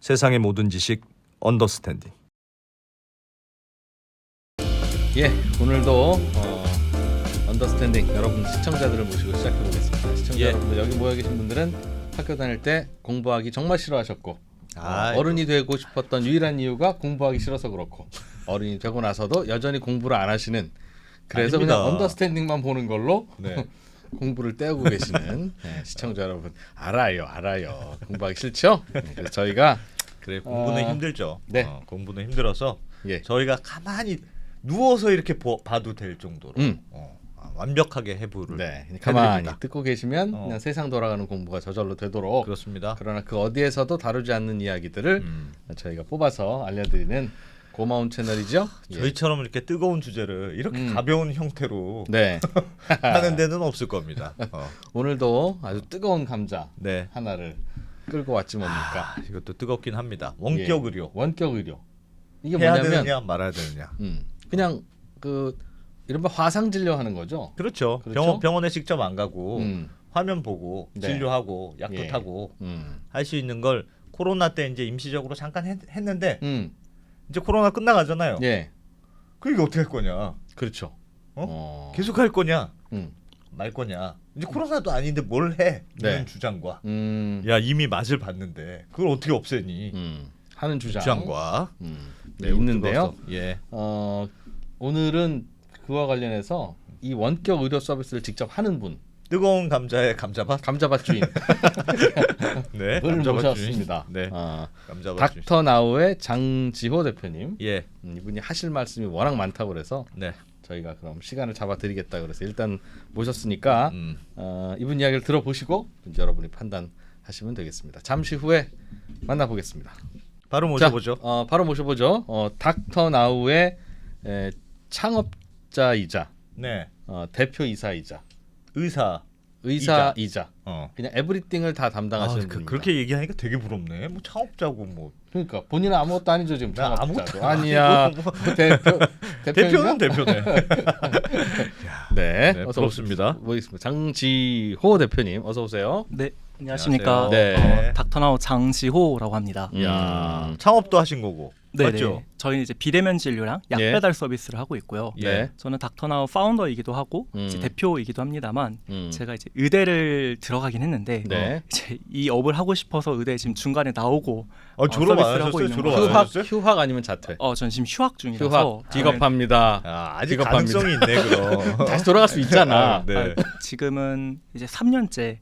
세상의 모든 지식 언더스탠딩. 예, 오늘도 언더스탠딩 여러분 시청자들을 모시고 시작해 보겠습니다. 시청자 여러분들, 여기 모여 계신 분들은 학교 다닐 때 공부하기 정말 싫어하셨고 어른이 되고 싶었던 유일한 이유가 공부하기 싫어서 그렇고 어른이 되고 나서도 여전히 공부를 안 하시는, 그래서 아닙니다. 그냥 언더스탠딩만 보는 걸로 네. 공부를 떼우고 계시는 시청자 여러분, 알아요. 공부하기 싫죠? 그래서 저희가 그래, 공부는 힘들죠. 네. 공부는 힘들어서 예. 저희가 가만히 누워서 이렇게 봐도 될 정도로 완벽하게 해부를 네, 가만히 해드립니다. 듣고 계시면 그냥 세상 돌아가는 공부가 저절로 되도록, 그렇습니다. 그러나 그 어디에서도 다루지 않는 이야기들을 저희가 뽑아서 알려드리는 고마운 채널이죠. 저희처럼 이렇게 뜨거운 주제를 이렇게 가벼운 형태로 네. 하는 데는 없을 겁니다. 오늘도 아주 뜨거운 감자 네. 하나를 끌고 왔지 뭡니까? 이것도 뜨겁긴 합니다. 원격 의료. 원격 의료. 이게 해야 뭐냐면 되느냐 말아야 되느냐. 그냥 그 이른바 화상 진료하는 거죠. 그렇죠. 그렇죠? 병원에 직접 안 가고 화면 보고 네. 진료하고 약도 예. 타고 할 수 있는 걸 코로나 때 이제 임시적으로 잠깐 했는데 이제 코로나 끝나가잖아요. 예. 그러니까 어떻게 할 거냐? 그렇죠. 계속 할 거냐? 음. 말 거냐? 이제 코로나도 아닌데 뭘 해? 이런 네. 주장과 네, 야 이미 맛을 봤는데 그걸 어떻게 없애니? 하는 주장. 주장과 네, 있는데요. 뜨거워서. 예. 오늘은 그와 관련해서 이 원격 의료 서비스를 직접 하는 분, 뜨거운 감자의 감자밭. 감자밭 주인 네. 을 감자밭 모셨습니다. 주인. 네. 어, 감자밭 주인. 닥터나우의 장지호 대표님. 예. 이분이 하실 말씀이 워낙 많다고 그래서 네. 저희가 그럼 시간을 잡아드리겠다 그래서 일단 모셨으니까 음. 이분 이야기를 들어보시고 이제 여러분이 판단하시면 되겠습니다. 잠시 후에 만나보겠습니다. 바로 모셔보죠. 자, 바로 모셔보죠. 닥터나우의 창업자이자 네. 대표이사이자 의사이자 그냥 에브리띵을 다 담당하시는 분입니다. 그렇게 얘기하니까 되게 부럽네. 뭐 창업자고 뭐. 그러니까 본인은 아무것도 아니죠 지금. 나 창업자도 아무것도 아니야. 대표는 대표네. 네, 네, 어서 부럽습니다. 모시겠습니다. 장지호 대표님 어서 오세요. 네, 안녕하십니까. 안녕하세요. 네. 닥터나우 장지호라고 합니다. 야, 창업도 하신 거고. 네, 맞죠? 네. 저희는 이제 비대면 진료랑 약 예. 배달 서비스를 하고 있고요. 네. 저는 닥터나우 파운더이기도 하고 이제 대표이기도 합니다만 제가 이제 의대를 들어가긴 했는데 네. 이제 이 업을 하고 싶어서 의대 지금 중간에 나오고 졸업 안 서비스를 하고 하셨어요? 있는 졸업 거예요. 안 하셨어요? 휴학 아니면 자퇴. 저는 지금 휴학 중이라서 휴학 비겁합니다. 아직 비겁합니다. 가능성이 있네 그럼. 다시 돌아갈 수 있잖아. 네. 지금은 이제 3년째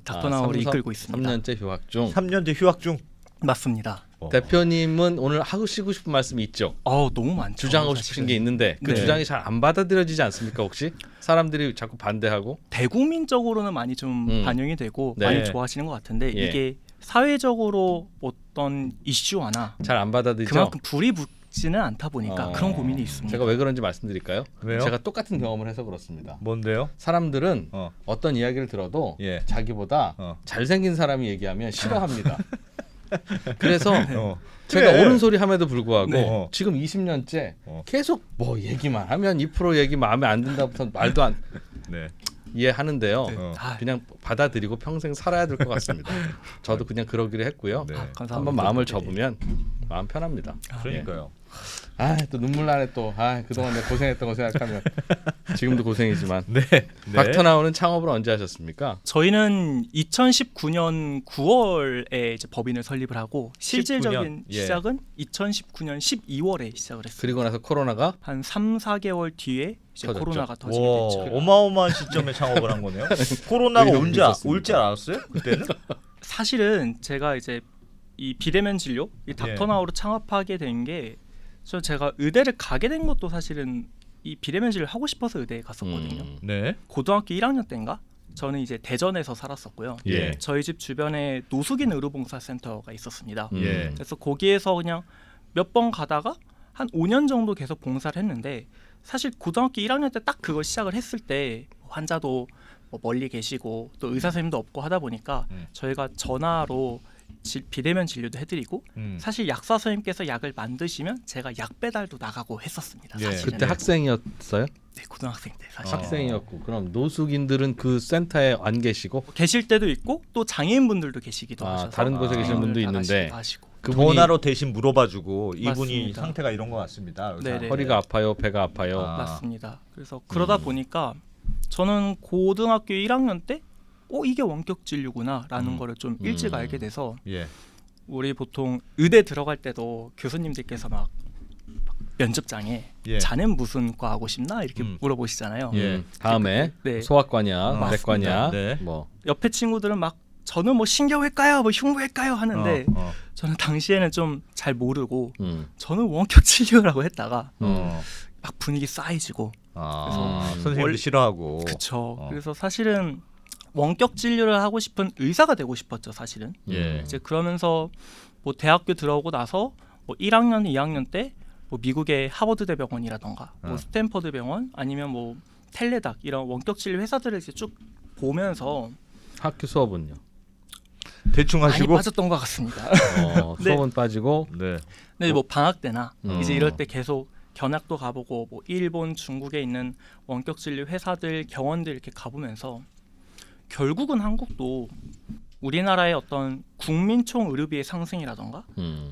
닥터나우를 이끌고 있습니다. 3년째 휴학 중. 3년째 휴학 중. 맞습니다. 대표님은 오늘 하시고 싶은 말씀이 있죠. 너무 많죠. 주장하고 싶으신 사실은. 게 있는데 그 네. 주장이 잘 안 받아들여지지 않습니까 혹시? 사람들이 자꾸 반대하고. 대국민적으로는 많이 좀 반영이 되고 네. 많이 좋아하시는 것 같은데 예. 이게 사회적으로 어떤 이슈화나 잘 안 받아들이죠. 그만큼 불이 붙지는 않다 보니까 그런 고민이 있습니다. 제가 왜 그런지 말씀드릴까요? 왜요? 제가 똑같은 경험을 해서 그렇습니다. 뭔데요? 사람들은 어떤 이야기를 들어도 예. 자기보다 잘생긴 사람이 얘기하면 싫어합니다. 그래서 그래. 제가 옳은 소리 함에도 불구하고 네. 지금 20년째 계속 뭐 얘기만 하면 2% 얘기 마음에 안 든다부터 말도 안 네. 이해하는데요. 아, 그냥 받아들이고 평생 살아야 될 것 같습니다. 저도 그냥 그러기로 했고요. 네. 감사합니다. 한번 마음을 접으면 마음 편합니다. 그러니까요. 또 눈물 나네 또. 그동안 내가 고생했던 거 생각하면 지금도 고생이지만. 네. 닥터나우는 창업을 언제 하셨습니까? 저희는 2019년 9월에 이제 법인을 설립을 하고 실질적인 19년, 예. 시작은 2019년 12월에 시작을 했어요. 그리고 나서 코로나가 한 3, 4개월 뒤에 이제 터졌죠. 코로나가 터지게 와, 됐죠. 어마어마한 시점에 창업을 한 거네요. 코로나가 의욕이 있었습니다. 올지 알았어요? 그때는? 사실은 제가 이제 이 비대면 진료, 이 닥터나우로 창업하게 된 게 제가 의대를 가게 된 것도 사실은 이 비대면 진료를 하고 싶어서 의대에 갔었거든요. 네. 고등학교 1학년 때인가? 저는 이제 대전에서 살았었고요. 예. 저희 집 주변에 노숙인 의료봉사센터가 있었습니다. 예. 그래서 거기에서 그냥 몇 번 가다가 한 5년 정도 계속 봉사를 했는데 사실 고등학교 1학년 때 딱 그걸 시작을 했을 때 환자도 뭐 멀리 계시고 또 의사 선생님도 없고 하다 보니까 저희가 전화로 비대면 진료도 해드리고 사실 약사 선생님께서 약을 만드시면 제가 약 배달도 나가고 했었습니다. 예. 사실은. 그때 학생이었어요? 네, 고등학생 때 사실 학생이었고 그럼 노숙인들은 그 센터에 안 계시고 계실 때도 있고 또 장애인분들도 계시기도 하셔서 다른 곳에 계시는 분도 있는데 하시고. 전화로 대신 물어봐주고 이분이 맞습니다. 상태가 이런 것 같습니다. 의사. 네네. 허리가 아파요, 배가 아파요. 맞습니다. 그래서 그러다 보니까 저는 고등학교 1학년 때 이게 원격 진료구나라는 거를 좀 일찍 알게 돼서 예. 우리 보통 의대 들어갈 때도 교수님들께서 막 면접장에 예. 자넨 무슨 과 하고 싶나 이렇게 물어보시잖아요. 예. 다음에 네. 소아과냐, 맞습니다. 내과냐, 네. 뭐 옆에 친구들은 막 저는 뭐 신경외과요, 뭐 흉부외과요 하는데 저는 당시에는 좀 잘 모르고 저는 원격 진료라고 했다가 막 분위기 싸해지고 선생님도 원래- 싫어하고. 그쵸. 그래서 사실은 원격 진료를 하고 싶은 의사가 되고 싶었죠, 사실은. 예. 이제 그러면서 뭐 대학교 들어오고 나서 뭐 1학년, 2학년 때 뭐 미국의 하버드 대병원이라던가 뭐 스탠퍼드 병원 아니면 뭐 텔레닥 이런 원격 진료 회사들을 이제 쭉 보면서 학교 수업은요? 대충 많이 하시고. 빠졌던 것 같습니다. 어, 수업은 빠지고 네. 근데 뭐 방학 때나 이제 음. 이럴 때 계속 견학도 가보고 뭐 일본, 중국에 있는 원격 진료 회사들, 병원들 이렇게 가보면서 결국은 한국도 우리나라의 어떤 국민총 의료비의 상승이라던가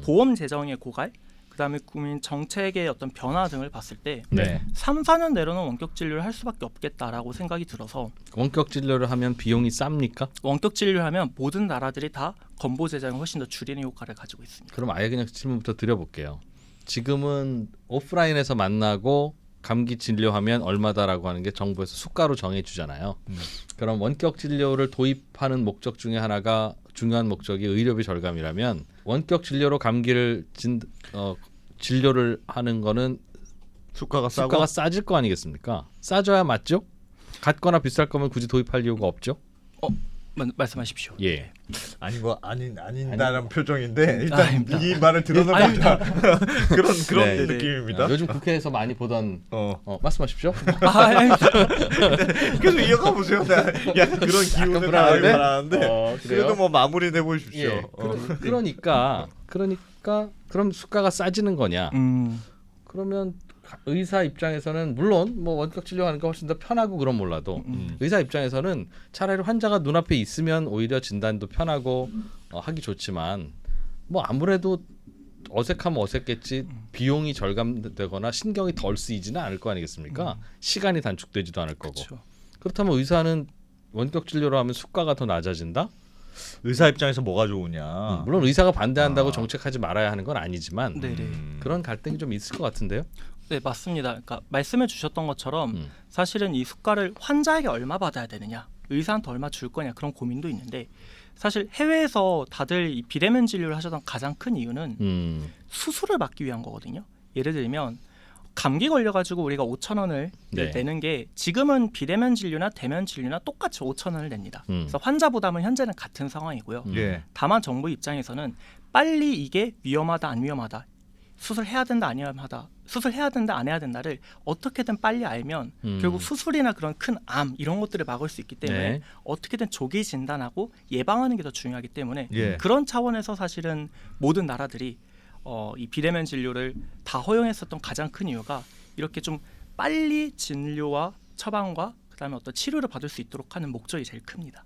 보험 재정의 고갈, 그다음에 국민 정책의 어떤 변화 등을 봤을 때 네. 3, 4년 내로는 원격 진료를 할 수밖에 없겠다라고 생각이 들어서 원격 진료를 하면 비용이 쌉니까? 원격 진료를 하면 모든 나라들이 다 건보 재정을 훨씬 더 줄이는 효과를 가지고 있습니다. 그럼 아예 그냥 질문부터 드려볼게요. 지금은 오프라인에서 만나고 감기 진료하면 얼마다라고 하는 게 정부에서 수가로 정해주잖아요. 그럼 원격 진료를 도입하는 목적 중에 하나가 중요한 목적이 의료비 절감이라면 원격 진료로 감기를 진료를 하는 거는 수가가 싸고. 수가가 싸질 거 아니겠습니까? 싸져야 맞죠? 같거나 비쌀 거면 굳이 도입할 이유가 없죠. 말씀하십시오. 예. 아닌 거 아닌다는 표정인데 일단 아닙니다. 이 말을 들어놓으니까 그런 네. 느낌입니다. 요즘 국회에서 많이 보던 말씀하십시오. 계속 이어가 보세요. 약간 그런 기운을 나기 불안한데? 바라는데 그래요? 그래도 뭐 마무리 내보십시오. 예. 그러니까 그럼 수가가 싸지는 거냐? 그러면 의사 입장에서는 물론 뭐 원격 진료하는 게 훨씬 더 편하고 그런 몰라도 의사 입장에서는 차라리 환자가 눈앞에 있으면 오히려 진단도 편하고 하기 좋지만 뭐 아무래도 어색하면 어색겠지 비용이 절감되거나 신경이 덜 쓰이지는 않을 거 아니겠습니까? 시간이 단축되지도 않을 거고. 그렇죠. 그렇다면 의사는 원격 진료로 하면 수가가 더 낮아진다? 의사 입장에서 뭐가 좋으냐? 물론 의사가 반대한다고 정책하지 말아야 하는 건 아니지만 네네. 그런 갈등이 좀 있을 것 같은데요. 네, 맞습니다. 그러니까 말씀해 주셨던 것처럼 사실은 이 수가를 환자에게 얼마 받아야 되느냐, 의사한테 얼마 줄 거냐 그런 고민도 있는데 사실 해외에서 다들 이 비대면 진료를 하셨던 가장 큰 이유는 수술을 막기 위한 거거든요. 예를 들면 감기 걸려가지고 우리가 5,000원을 네. 내는 게 지금은 비대면 진료나 대면 진료나 똑같이 5,000원을 냅니다. 그래서 환자 부담은 현재는 같은 상황이고요. 예. 다만 정부 입장에서는 빨리 이게 위험하다 안 위험하다, 수술해야 된다 안 수술해야 된다 안 해야 된다를 어떻게든 빨리 알면 결국 수술이나 그런 큰 암 이런 것들을 막을 수 있기 때문에 네. 어떻게든 조기 진단하고 예방하는 게 더 중요하기 때문에 예. 그런 차원에서 사실은 모든 나라들이 이 비대면 진료를 다 허용했었던 가장 큰 이유가 이렇게 좀 빨리 진료와 처방과 그다음에 어떤 치료를 받을 수 있도록 하는 목적이 제일 큽니다.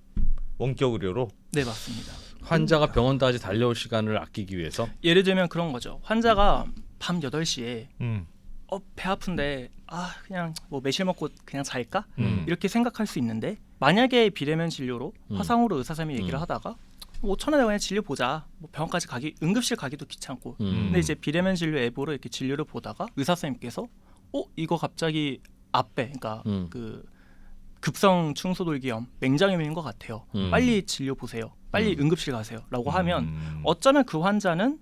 원격 의료로. 네, 맞습니다. 환자가 병원까지 달려올 시간을 아끼기 위해서 예를 들면 그런 거죠. 환자가 밤 8시에 배 아픈데 그냥 뭐 매실 먹고 그냥 잘까? 이렇게 생각할 수 있는데 만약에 비대면 진료로 화상으로 의사 선생님이 얘기를 하다가 5,000원에 그냥 진료 보자. 뭐 병원까지 응급실 가기도 귀찮고. 근데 이제 비대면 진료 앱으로 이렇게 진료를 보다가 의사 선생님께서 이거 갑자기 앞배, 그러니까 그 급성 충소돌기염, 맹장염인 것 같아요. 빨리 진료 보세요. 빨리 응급실 가세요.라고 하면 어쩌면 그 환자는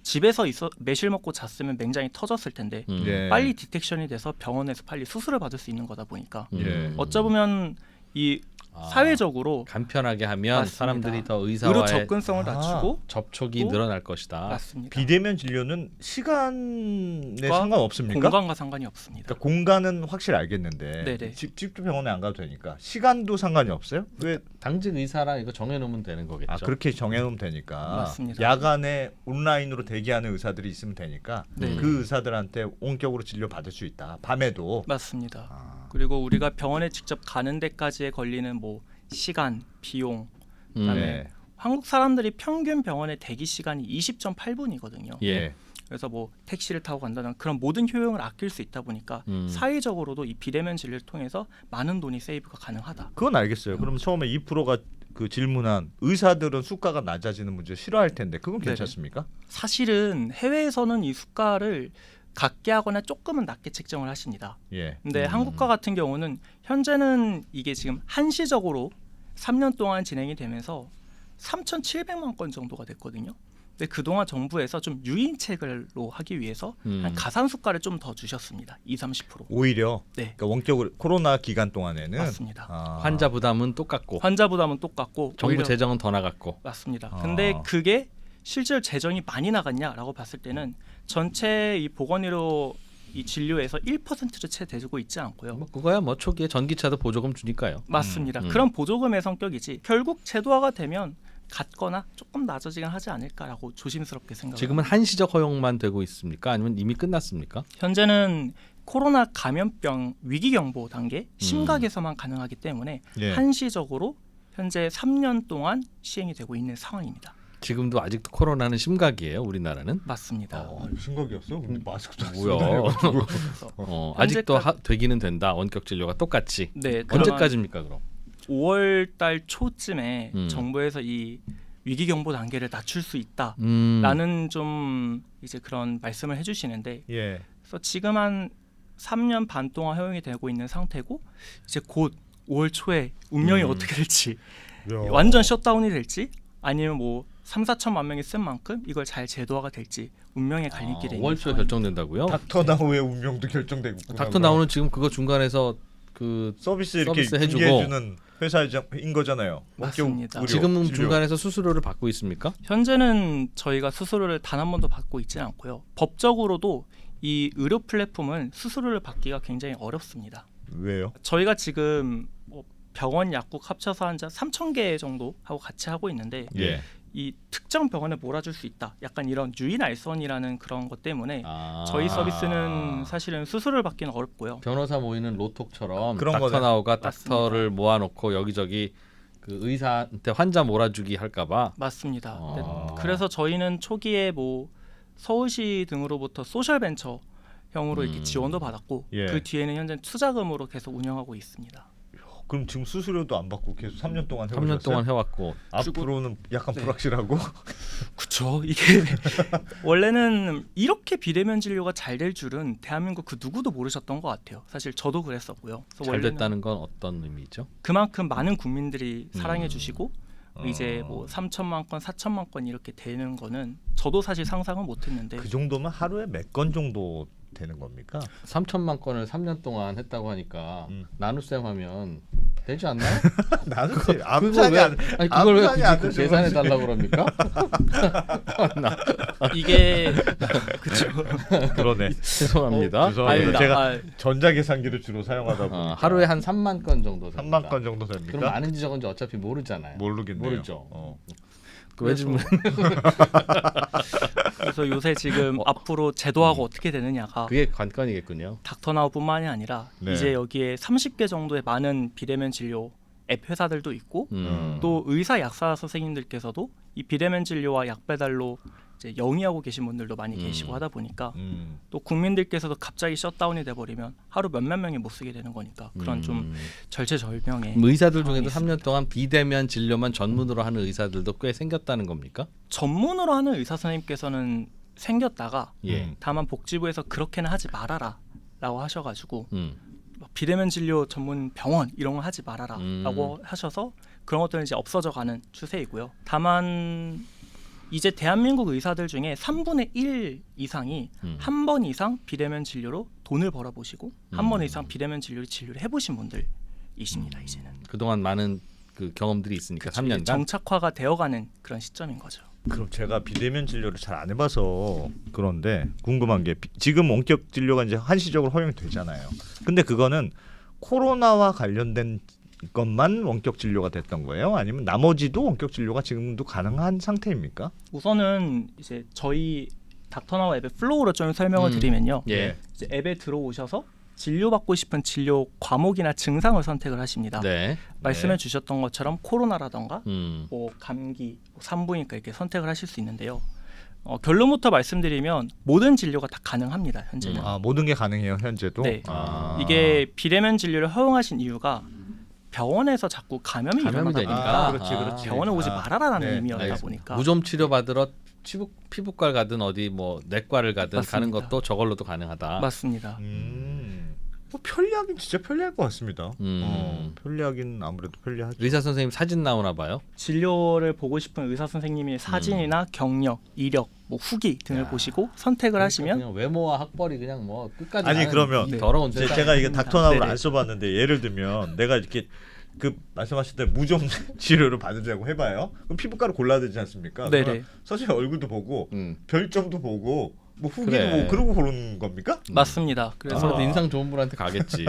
집에서 매실 먹고 잤으면 맹장이 터졌을 텐데 예. 빨리 디텍션이 돼서 병원에서 빨리 수술을 받을 수 있는 거다 보니까 예. 어쩌면 이 사회적으로 간편하게 하면 맞습니다. 사람들이 더 의료 의사와의 접근성을 낮추고 접촉이 또 늘어날 것이다. 맞습니다. 비대면 진료는 시간에 상관없습니까? 공간과 상관이 없습니다. 그러니까 공간은 확실히 알겠는데 네네. 직접 병원에 안 가도 되니까 시간도 상관이 없어요? 왜 당직 의사랑 이거 정해놓으면 되는 거겠죠. 그렇게 정해놓으면 되니까 맞습니다. 야간에 온라인으로 대기하는 의사들이 있으면 되니까 네. 그 의사들한테 원격으로 진료 받을 수 있다. 밤에도. 맞습니다. 그리고 우리가 병원에 직접 가는 데까지에 걸리는 뭐 시간, 비용, 그다음에 네. 한국 사람들이 평균 병원의 대기 시간이 20.8분이거든요. 예. 그래서 뭐 택시를 타고 간다는 그런 모든 효용을 아낄 수 있다 보니까 사회적으로도 이 비대면 진료를 통해서 많은 돈이 세이브가 가능하다. 그건 알겠어요. 그럼 처음에 2%가 그 질문한 의사들은 수가가 낮아지는 문제 싫어할 텐데 그건 괜찮습니까? 사실은 해외에서는 이 수가를 같게 하거나 조금은 낮게 책정을 하십니다. 예. 근데 한국과 같은 경우는 현재는 이게 지금 한시적으로 3년 동안 진행이 되면서 3,700만 건 정도가 됐거든요. 근데 그동안 정부에서 좀 유인책으로 하기 위해서 한 가산 수가를 좀 더 주셨습니다. 20-30%. 오히려 네. 그러니까 원격으로 코로나 기간 동안에는 맞습니다. 환자 부담은 똑같고 환자 부담은 똑같고 정부 오히려 재정은 더 나갔고. 맞습니다. 근데 그게 실제로 재정이 많이 나갔냐라고 봤을 때는 전체 이 보건의료 이 진료에서 1%도 채 되고 있지 않고요. 뭐 그거야 뭐 초기에 전기차도 보조금 주니까요. 맞습니다. 그런 보조금의 성격이지 결국 제도화가 되면 같거나 조금 낮아지긴 하지 않을까라고 조심스럽게 생각합니다. 지금은 한시적 허용만 되고 있습니까? 아니면 이미 끝났습니까? 현재는 코로나 감염병 위기 경보 단계 심각에서만 가능하기 때문에 예. 한시적으로 현재 3년 동안 시행이 되고 있는 상황입니다. 지금도 아직도 코로나는 심각이에요. 우리나라는. 맞습니다. 심각이었어. 근데 마스크도 안 뭐야? 그래서 아직도 되기는 된다. 원격 진료가 똑같이. 네, 언제까지입니까 그럼? 5월달 초쯤에 정부에서 이 위기 경보 단계를 낮출 수 있다라는 좀 이제 그런 말씀을 해주시는데, 예. 그래서 지금 한 3년 반 동안 허용이 되고 있는 상태고 이제 곧 5월 초에 운명이 어떻게 될지 완전 셧다운이 될지 아니면 뭐 3-4천만 명이 쓴 만큼 이걸 잘 제도화가 될지 운명의 갈림길에 있는 5월 초에 결정된다고요? 닥터나우의 운명도 결정되고 있구나. 닥터나우는 지금 그거 중간에서 그 서비스 이렇게 서비스 해주고. 해주는 회사인 거잖아요. 맞습니다. 의료, 지금은 진료. 중간에서 수수료를 받고 있습니까? 현재는 저희가 수수료를 단 한 번도 받고 있지는 않고요. 법적으로도 이 의료 플랫폼은 수수료를 받기가 굉장히 어렵습니다. 왜요? 저희가 지금 뭐 병원 약국 합쳐서 한 3,000개 정도 하고 같이 하고 있는데 예. 이 특정 병원에 몰아줄 수 있다. 약간 이런 유인 알선이라는 그런 것 때문에 저희 서비스는 사실은 수수료를 받기는 어렵고요. 변호사 모이는 로톡처럼 그런 닥터나우가 맞습니다. 닥터를 모아놓고 여기저기 그 의사한테 환자 몰아주기 할까봐. 맞습니다. 네, 그래서 저희는 초기에 뭐 서울시 등으로부터 소셜벤처 형으로 이렇게 지원도 받았고 예. 그 뒤에는 현재 투자금으로 계속 운영하고 있습니다. 그럼 지금 수수료도 안 받고 계속 3년 동안 3년 동안 해왔고. 앞으로는 약간 네. 불확실하고. 그렇죠. 이게 원래는 이렇게 비대면 진료가 잘 될 줄은 대한민국 그 누구도 모르셨던 것 같아요. 사실 저도 그랬었고요. 그래서 잘 원래는 됐다는 건 어떤 의미죠? 그만큼 많은 국민들이 사랑해 주시고 이제 뭐 3천만 건, 4천만 건 이렇게 되는 거는 저도 사실 상상은 못했는데 그 정도면 하루에 몇 건 정도 되는 겁니까? 3천만 건을 3년 동안 했다고 하니까 나눗셈 하면 되지 않나요? 나는 그걸 암산이 왜, 안 아니 그걸 왜 암산이 안 굳이 되죠. 계산해 달라고 그럽니까? 이게 그렇죠. 그러네. 죄송합니다. 죄송합니다. 아닙니다. 제가 전자계산기를 주로 사용하다 보니까 하루에 한 3만 건 정도 됩니다. 3만 건 정도 됩니까? 그럼 많은지 적은지 어차피 모르잖아요. 모르겠네요. 모르죠. 그 그래서- 왜 질문? 그래서 요새 지금 앞으로 제도화가 어떻게 되느냐가 그게 관건이겠군요. 닥터나우뿐만이 아니라 네. 이제 여기에 30개 정도의 많은 비대면 진료 앱 회사들도 있고 또 의사 약사 선생님들께서도 이 비대면 진료와 약 배달로 이제 영위하고 계신 분들도 많이 계시고 하다 보니까 또 국민들께서도 갑자기 셧다운이 돼버리면 하루 몇몇 명이 못 쓰게 되는 거니까 그런 좀 절체절명의 의사들 상황이 중에도 3년 동안 비대면 진료만 전문으로 하는 의사들도 꽤 생겼다는 겁니까? 전문으로 하는 의사 선생님께서는 생겼다가 예. 다만 복지부에서 그렇게는 하지 말아라라고 하셔가지고 비대면 진료 전문 병원 이런 거 하지 말아라라고 하셔서 그런 것들은 이제 없어져가는 추세이고요. 다만 이제 대한민국 의사들 중에 3분의 1 이상이 한 번 이상 비대면 진료로 돈을 벌어보시고 한 번 이상 비대면 진료를 해보신 분들이십니다. 이제는 그동안 많은 그 경험들이 있으니까 그쵸, 3년간. 정착화가 되어가는 그런 시점인 거죠. 그럼 제가 비대면 진료를 잘 안 해봐서 그런데 궁금한 게 지금 원격 진료가 이제 한시적으로 허용이 되잖아요. 근데 그거는 코로나와 관련된 것만 원격 진료가 됐던 거예요? 아니면 나머지도 원격 진료가 지금도 가능한 상태입니까? 우선은 이제 저희 닥터나우 앱의 플로우로 좀 설명을 드리면요. 예. 이제 앱에 들어오셔서 진료받고 싶은 진료 과목이나 증상을 선택을 하십니다. 네. 말씀해 주셨던 것처럼 코로나라던가 음. 감기, 산부인과 이렇게 선택을 하실 수 있는데요. 결론부터 말씀드리면 모든 진료가 다 가능합니다. 현재는. 모든 게 가능해요 현재도. 네. 아. 이게 비대면 진료를 허용하신 이유가 병원에서 자꾸 감염이 일어나다 되니까. 보니까 그렇지. 병원에 오지 말아라라는 네. 의미였다 네. 보니까 무좀 치료 받으러 피부과를 가든 어디 뭐 내과를 가든 가는 맞습니다. 것도 저걸로도 가능하다. 맞습니다. 뭐 편리하긴 진짜 편리할 것 같습니다. 음. 편리하긴 아무래도 편리하죠. 의사 선생님 사진 나오나 봐요. 진료를 보고 싶은 의사 선생님의 사진이나 경력, 이력, 뭐 후기 등을 야. 보시고 선택을 하시면 그냥 외모와 학벌이 그냥 뭐 끝까지 아니, 가는 그러면 네. 더러운 세상. 제가 이게 닥터나우를 네네. 안 써봤는데 예를 들면 내가 이렇게 그 말씀하실 때 무좀 치료를 받으려고 해봐요. 그럼 피부과를 골라야 되지 않습니까? 네네. 그러면 선생님 얼굴도 보고 별점도 보고 뭐 후기도 그래. 보고 그러고 고르는 겁니까? 맞습니다. 그래서 아무래도 인상 좋은 분한테 가겠지.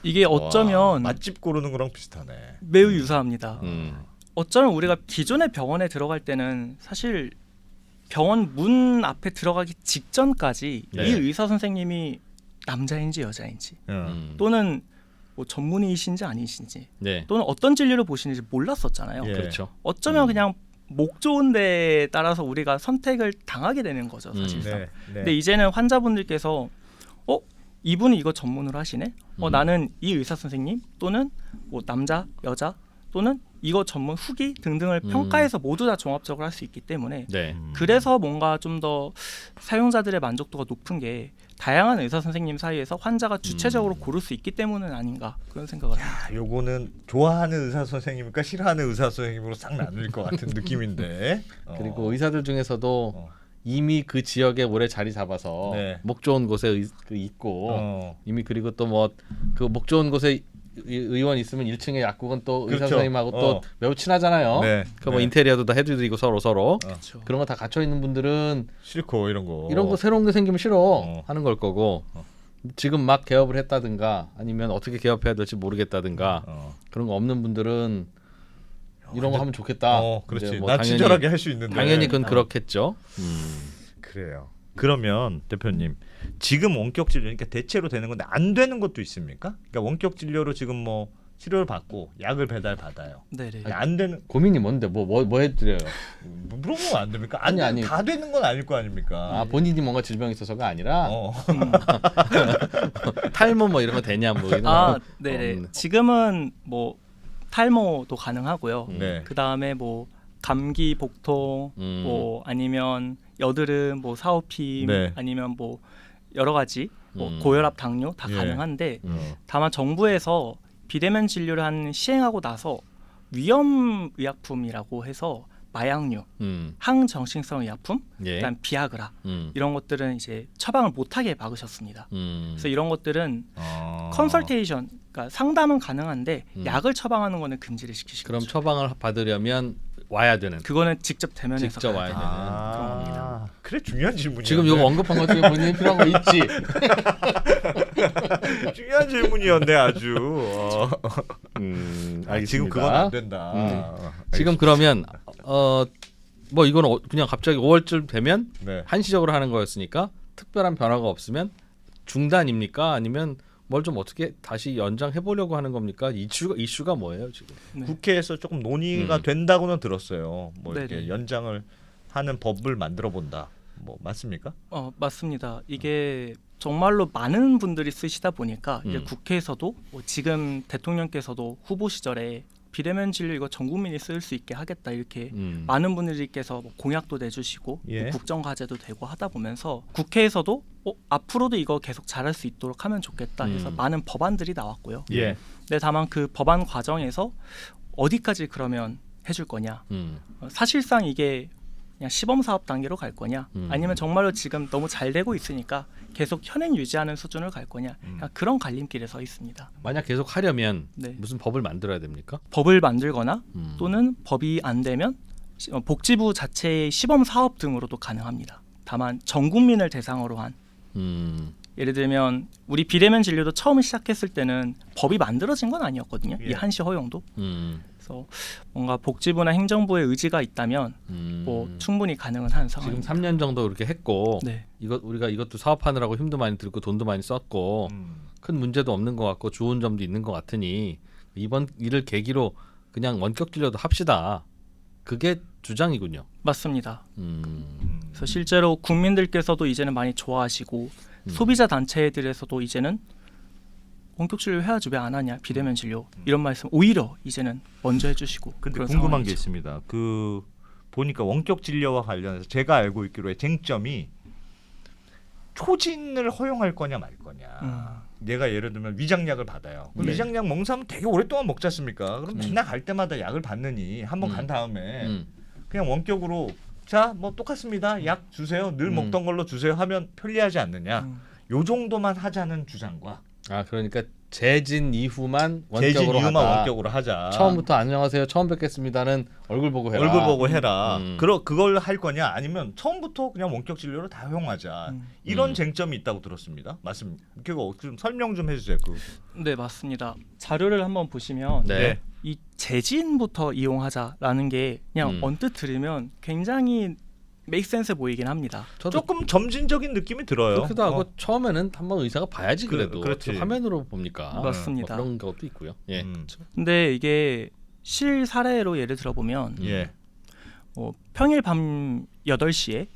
이게 어쩌면 맛집 고르는 거랑 비슷하네. 매우 유사합니다. 음. 어쩌면 우리가 기존의 병원에 들어갈 때는 사실 병원 문 앞에 들어가기 직전까지 네. 이 의사 선생님이 남자인지 여자인지 음. 또는 뭐 전문의이신지 아니신지 네. 또는 어떤 진료를 보시는지 몰랐었잖아요. 예. 그렇죠. 어쩌면 그냥 목 좋은 데에 따라서 우리가 선택을 당하게 되는 거죠, 사실상. 네. 근데 이제는 환자분들께서 이분이 이거 전문으로 하시네? 나는 이 의사 선생님 또는 뭐 남자, 여자 또는 이거 전문 후기 등등을 평가해서 모두 다 종합적으로 할 수 있기 때문에 네. 그래서 뭔가 좀 더 사용자들의 만족도가 높은 게 다양한 의사 선생님 사이에서 환자가 주체적으로 고를 수 있기 때문은 아닌가 그런 생각을 합니다. 요거는 좋아하는 의사 선생님일까 싫어하는 의사 선생님으로 싹 나눌 것 같은 느낌인데. 그리고 의사들 중에서도 이미 그 지역에 오래 자리 잡아서 네. 목 좋은 곳에 있고 이미 그리고 또 뭐 그 목 좋은 곳에 의원 있으면 1층에 약국은 또 의사 그렇죠. 선생님하고 또 매우 친하잖아요. 네. 그 뭐 네. 인테리어도 다 해드리고 서로 그렇죠. 그런 거 다 갖춰 있는 분들은 싫고 이런 거. 새로운 게 생기면 싫어 하는 걸 거고 지금 막 개업을 했다든가 아니면 어떻게 개업해야 될지 모르겠다든가 그런 거 없는 분들은 이런 거 하면 좋겠다. 그렇지. 이제 뭐 난 당연히- 친절하게 할 수 있는데. 당연히 그건 그렇겠죠. 그래요. 그러면 대표님 지금 원격 진료니까 대체로 되는 건데 안 되는 것도 있습니까? 그러니까 원격 진료로 지금 뭐 치료를 받고 약을 배달 받아요. 네네. 안 되는 고민이 뭔데 뭐 해드려요? 물어보면 안 됩니까? 아니. 다 되는 건 아닐 거 아닙니까? 아 본인이 뭔가 질병이 있어서가 아니라 어. 탈모 뭐 이런 거 되냐 뭐 이런 거. 네네. 지금은 뭐 탈모도 가능하고요. 네. 그 다음에 뭐 감기, 복통, 뭐 아니면 여드름, 뭐 사오킴, 네. 아니면 뭐 여러 가지 뭐 음. 고혈압, 당뇨 다 예. 가능한데 다만 정부에서 비대면 진료를 한 시행하고 나서 위험 의약품이라고 해서 마약류, 항정신성 의약품, 예. 그다음 비아그라 음. 이런 것들은 이제 처방을 못하게 막으셨습니다. 그래서 이런 것들은 어. 컨설테이션, 그러니까 상담은 가능한데 음. 약을 처방하는 거는 금지를 시키시고 그럼 처방을 받으려면 와야 되는. 그거는 직접 대면해서 직접 와야 가야 돼요. 그런 겁니다. 그래 중요한 질문이야. 지금 이거 언급한 것 중에 본인이 필요한 거 있지? 중요한 질문이었네 아주. 알겠습니다. 지금 그건 안 된다. 지금 그러면 뭐 이건 그냥 갑자기 5월쯤 되면 네. 한시적으로 하는 거였으니까 특별한 변화가 없으면 중단입니까? 아니면 뭘 좀 어떻게 다시 연장해 보려고 하는 겁니까? 이슈가 뭐예요 지금? 네. 국회에서 조금 논의가 된다고는 들었어요. 뭐 이렇게 네네. 연장을 하는 법을 만들어 본다. 뭐 맞습니까? 맞습니다. 이게 정말로 많은 분들이 쓰시다 보니까 이제 국회에서도 뭐 지금 대통령께서도 후보 시절에 비대면 진료 이거 전 국민이 쓸 수 있게 하겠다 이렇게 많은 분들께서 뭐 공약도 내주시고 예. 뭐 국정과제도 되고 하다 보면서 국회에서도 앞으로도 이거 계속 잘할 수 있도록 하면 좋겠다 해서 많은 법안들이 나왔고요. 예. 근데 다만 그 법안 과정에서 어디까지 그러면 해줄 거냐? 사실상 이게 그냥 시범 사업 단계로 갈 거냐? 아니면 정말로 지금 너무 잘 되고 있으니까 계속 현행 유지하는 수준을 갈 거냐? 그냥 그런 갈림길에 서 있습니다. 만약 계속 하려면 네. 무슨 법을 만들어야 됩니까? 법을 만들거나 또는 법이 안 되면 복지부 자체의 시범 사업 등으로도 가능합니다. 다만 전 국민을 대상으로 한 예를 들면 우리 비대면 진료도 처음 시작했을 때는 법이 만들어진 건 아니었거든요. 예. 이 한시 허용도. 그래서 뭔가 복지부나 행정부의 의지가 있다면 뭐 충분히 가능은 한 지금 상황입니다. 3년 정도 그렇게 했고 네. 우리가 이것도 사업하느라고 힘도 많이 들고 돈도 많이 썼고 큰 문제도 없는 것 같고 좋은 점도 있는 것 같으니 이번 일을 계기로 그냥 원격 진료도 합시다. 그게 주장이군요. 맞습니다. 그래서 실제로 국민들께서도 이제는 많이 좋아하시고 소비자 단체들에서도 이제는 원격 진료 해야지 왜 안 하냐 비대면 진료 이런 말씀 오히려 이제는 먼저 해주시고. 근데 그런 궁금한 게 상황이죠. 있습니다. 그 보니까 원격 진료와 관련해서 제가 알고 있기로의 쟁점이 초진을 허용할 거냐 말 거냐. 내가 예를 들면 위장약을 받아요. 그럼 네. 위장약 먹는 사람은 되게 오랫동안 먹지 않습니까? 그럼 맨날 갈 때마다 약을 받느니 한번 간 다음에 그냥 원격으로 자 뭐 똑같습니다. 약 주세요. 늘 먹던 걸로 주세요 하면 편리하지 않느냐. 요 정도만 하자는 주장과 아 그러니까 재진 이후만 재진 원격으로 이후만 하다. 원격으로 하자. 처음부터 안녕하세요. 처음 뵙겠습니다는 얼굴 보고 해라. 얼굴 보고 해라. 음. 그걸 할 거냐 아니면 처음부터 그냥 원격 진료를 다 허용하자. 이런 쟁점이 있다고 들었습니다. 맞습니다. 그거 좀 설명 좀 해주세요. 네 맞습니다. 자료를 한번 보시면 네. 이 재진부터 이용하자라는 게 그냥 언뜻 들으면 굉장히 메이크센스 보이긴 합니다. 저도 조금 점진적인 느낌이 들어요. 그렇기도 하고 처음에는 한번 의사가 봐야지 그래도 그렇지. 화면으로 봅니까? 맞습니다. 뭐 그런 것도 있고요. 예. 근데 이게 실 사례로 예를 들어보면 예. 평일 밤 8시에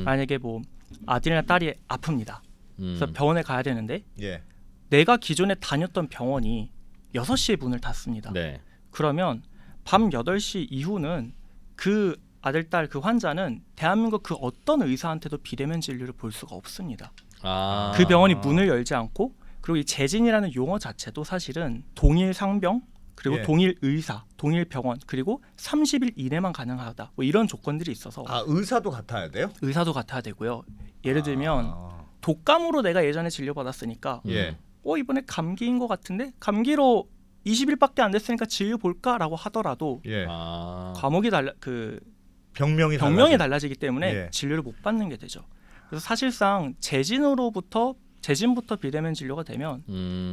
만약에 뭐 아들이나 딸이 아픕니다. 그래서 병원에 가야 되는데 예. 내가 기존에 다녔던 병원이 6시에 문을 닫습니다. 네. 그러면 밤 8시 이후는 그 아들, 딸 그 환자는 대한민국 그 어떤 의사한테도 비대면 진료를 볼 수가 없습니다. 아. 그 병원이 문을 열지 않고 그리고 이 재진이라는 용어 자체도 사실은 동일 상병 그리고 예. 동일 의사, 동일 병원 그리고 30일 이내만 가능하다. 뭐 이런 조건들이 있어서 아 의사도 같아야 돼요? 의사도 같아야 되고요. 예를 들면 독감으로 내가 예전에 진료받았으니까 예. 이번에 감기인 것 같은데 감기로 20일밖에 안 됐으니까 진료 볼까라고 하더라도 예. 과목이 병명이 달라지기 때문에 예. 진료를 못 받는 게 되죠. 그래서 사실상 재진부터 비대면 진료가 되면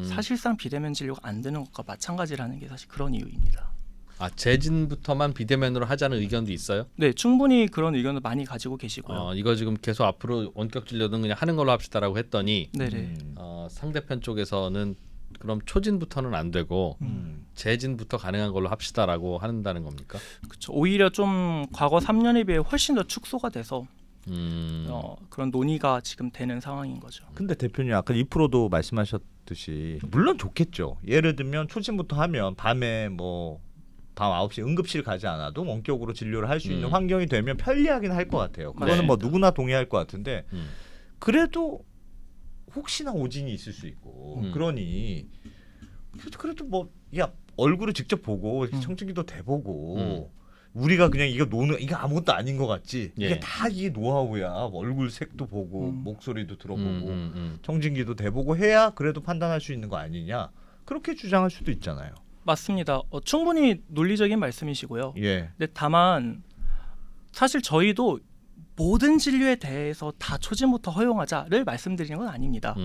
사실상 비대면 진료가 안 되는 것과 마찬가지라는 게 사실 그런 이유입니다. 아 재진부터만 비대면으로 하자는 의견도 있어요? 네, 충분히 그런 의견을 많이 가지고 계시고요. 이거 지금 계속 앞으로 원격 진료는 그냥 하는 걸로 합시다라고 했더니 네네. 상대편 쪽에서는 그럼 초진부터는 안 되고 재진부터 가능한 걸로 합시다라고 한다는 겁니까? 그렇죠. 오히려 좀 과거 3년에 비해 훨씬 더 축소가 돼서 그런 논의가 지금 되는 상황인 거죠. 근데 대표님 아까 2%도 말씀하셨듯이 물론 좋겠죠. 예를 들면 초진부터 하면 밤에 뭐 밤 9시 응급실 가지 않아도 원격으로 진료를 할 수 있는 환경이 되면 편리하긴 할 것 같아요. 그거는 네. 뭐 누구나 동의할 것 같은데 그래도 혹시나 오진이 있을 수 있고 그러니 그래도 뭐 야 얼굴을 직접 보고 청진기도 대보고 우리가 그냥 이거 이거 아무것도 아닌 것 같지. 예. 이게 다 이게 노하우야. 얼굴 색도 보고 목소리도 들어보고 청진기도 대보고 해야 그래도 판단할 수 있는 거 아니냐. 그렇게 주장할 수도 있잖아요. 맞습니다. 충분히 논리적인 말씀이시고요. 예. 근데 다만 사실 저희도 모든 진료에 대해서 다 초진부터 허용하자를 말씀드리는 건 아닙니다.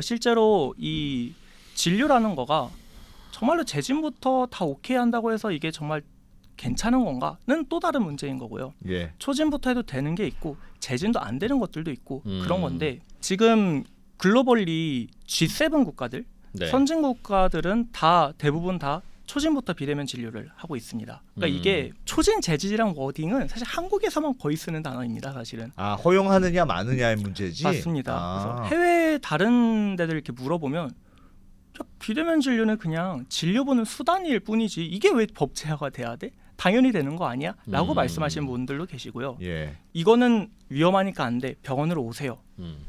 실제로 이 진료라는 거가 정말로 재진부터 다 오케이 한다고 해서 이게 정말 괜찮은 건가는 또 다른 문제인 거고요. 예. 초진부터 해도 되는 게 있고 재진도 안 되는 것들도 있고 그런 건데 지금 글로벌리 G7 국가들 네. 선진 국가들은 대부분 다 초진부터 비대면 진료를 하고 있습니다. 그러니까 이게 초진 재진이란 워딩은 사실 한국에서만 거의 쓰는 단어입니다. 사실은. 아 허용하느냐 마느냐의 문제지. 맞습니다. 그래서 해외 다른 데들 이렇게 물어보면 비대면 진료는 그냥 진료 보는 수단일 뿐이지 이게 왜 법제화가 돼야 돼? 당연히 되는 거 아니야? 라고 말씀하시는 분들도 계시고요. 예. 이거는 위험하니까 안 돼. 병원으로 오세요.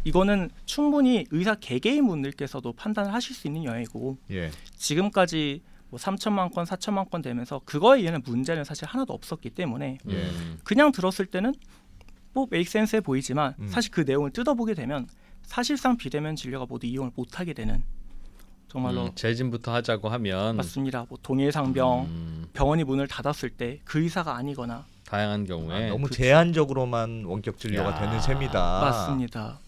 이거는 충분히 의사 개개인 분들께서도 판단을 하실 수 있는 영역이고 예. 지금까지 뭐 3천만 건, 4천만 건 되면서 그거에 의한 문제는 사실 하나도 없었기 때문에 예. 그냥 들었을 때는 뭐 메이크센스해 보이지만 사실 그 내용을 뜯어보게 되면 사실상 비대면 진료가 모두 이용을 못하게 되는 정말로 재진부터 하자고 하면 맞습니다. 뭐 동일 상병 병원이 문을 닫았을 때 그 의사가 아니거나 다양한 경우에 너무 제한적으로만 원격 진료가 야. 되는 셈이다. 맞습니다.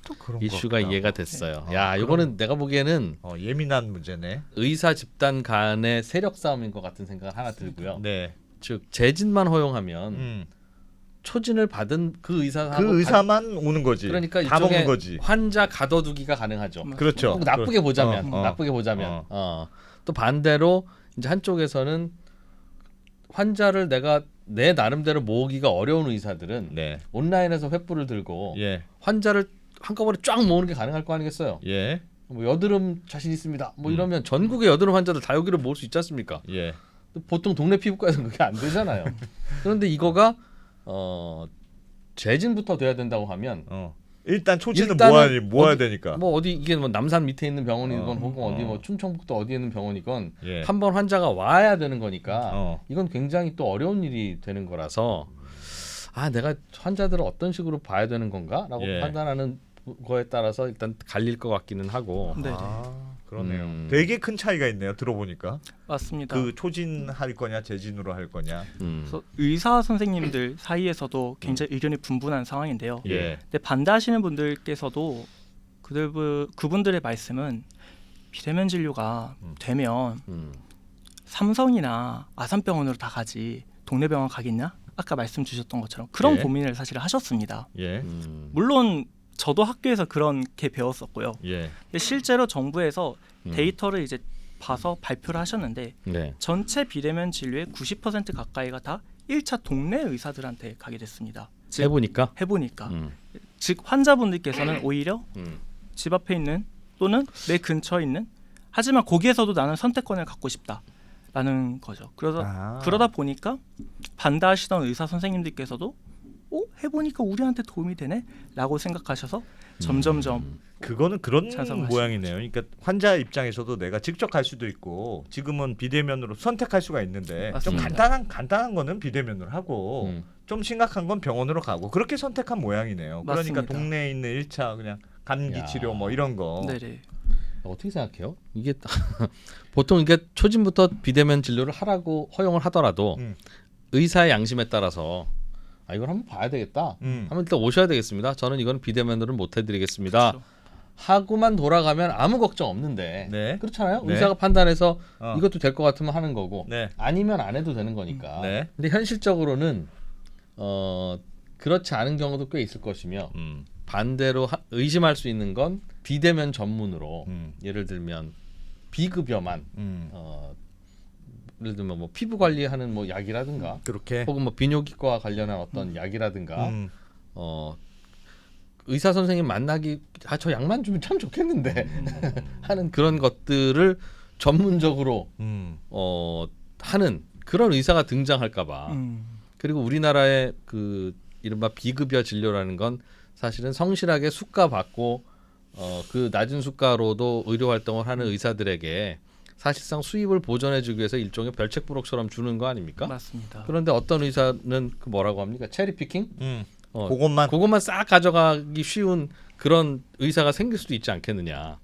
또 그런 이슈가 것 같다. 이해가 됐어요. 야, 이거는 내가 보기에는 예민한 문제네. 의사 집단 간의 세력 싸움인 것 같은 생각을 하나 들고요. 네. 즉 재진만 허용하면 초진을 받은 그 의사하고 그 의사만 오는 거지. 그러니까 다 일종의 먹는 거지. 환자 가둬두기가 가능하죠. 그렇죠. 꼭 나쁘게 보자면 또 반대로 이제 한쪽에서는 환자를 내가 내 나름대로 모으기가 어려운 의사들은 네. 온라인에서 횃불을 들고 예. 환자를 한꺼번에 쫙 모으는 게 가능할 거 아니겠어요. 예. 뭐 여드름 자신 있습니다. 뭐 이러면 전국의 여드름 환자들 다 여기로 모을 수 있지 않습니까? 예. 보통 동네 피부과에서는 그게 안 되잖아요. 그런데 이거가 재진부터 돼야 된다고 하면 일단 초치는 일단은 모아야 되니까. 뭐 어디 이게 뭐 남산 밑에 있는 병원이건 혹은 어디 뭐 충청북도 어디에 있는 병원이건 예. 한 번 환자가 와야 되는 거니까 이건 굉장히 또 어려운 일이 되는 거라서 내가 환자들을 어떤 식으로 봐야 되는 건가라고 예. 판단하는 거에 따라서 일단 갈릴 것 같기는 하고 네, 그러네요. 되게 큰 차이가 있네요. 들어보니까. 맞습니다. 그 초진할 거냐 재진으로 할 거냐. 그래서 의사 선생님들 사이에서도 굉장히 의견이 분분한 상황인데요. 예. 근데 반대하시는 분들께서도 그분들의 말씀은 비대면 진료가 되면 삼성이나 아산병원으로 다 가지 동네 병원 가겠냐? 아까 말씀 주셨던 것처럼 그런 예. 고민을 사실 하셨습니다. 예. 물론 저도 학교에서 그렇게 배웠었고요. 예. 근데 실제로 정부에서 데이터를 이제 봐서 발표를 하셨는데 네. 전체 비대면 진료의 90% 가까이가 다 1차 동네 의사들한테 가게 됐습니다. 해보니까 즉 환자분들께서는 오히려 집 앞에 있는 또는 내 근처에 있는 하지만 거기에서도 나는 선택권을 갖고 싶다라는 거죠. 그러다 보니까 반대하시던 의사 선생님들께서도 해보니까 우리한테 도움이 되네라고 생각하셔서 점점점 그거는 그런 찬성을 모양이네요. 그러니까 환자 입장에서도 내가 직접 갈 수도 있고 지금은 비대면으로 선택할 수가 있는데 좀 맞습니다. 간단한 거는 비대면으로 하고 좀 심각한 건 병원으로 가고 그렇게 선택한 모양이네요. 맞습니다. 그러니까 동네에 있는 1차 그냥 감기 치료 뭐 이런 거. 네네. 어떻게 생각해요? 이게 보통 이게 초진부터 비대면 진료를 하라고 허용을 하더라도 의사의 양심에 따라서 이걸 한번 봐야 되겠다. 한번 일단 오셔야 되겠습니다. 저는 이건 비대면으로는 못 해드리겠습니다. 그렇죠. 하고만 돌아가면 아무 걱정 없는데 네. 그렇잖아요. 네. 의사가 판단해서 이것도 될 것 같으면 하는 거고 네. 아니면 안 해도 되는 거니까. 네. 근데 현실적으로는 그렇지 않은 경우도 꽤 있을 것이며 반대로 의심할 수 있는 건 비대면 전문으로 예를 들면 비급여만 예를 들면 뭐 피부 관리하는 뭐 약이라든가 그렇게 혹은 뭐 비뇨기과 관련한 어떤 약이라든가 의사 선생님 만나기 저 약만 주면 참 좋겠는데 하는 그런 것들을 전문적으로 하는 그런 의사가 등장할까봐 그리고 우리나라의 그 이른바 비급여 진료라는 건 사실은 성실하게 수가 받고 그 낮은 수가로도 의료 활동을 하는 의사들에게 사실상 수입을 보전해주기 위해서 일종의 별책부록처럼 주는 거 아닙니까? 맞습니다. 그런데 어떤 의사는 그 뭐라고 합니까? 체리피킹? 그것만 싹 가져가기 쉬운 그런 의사가 생길 수도 있지 않겠느냐.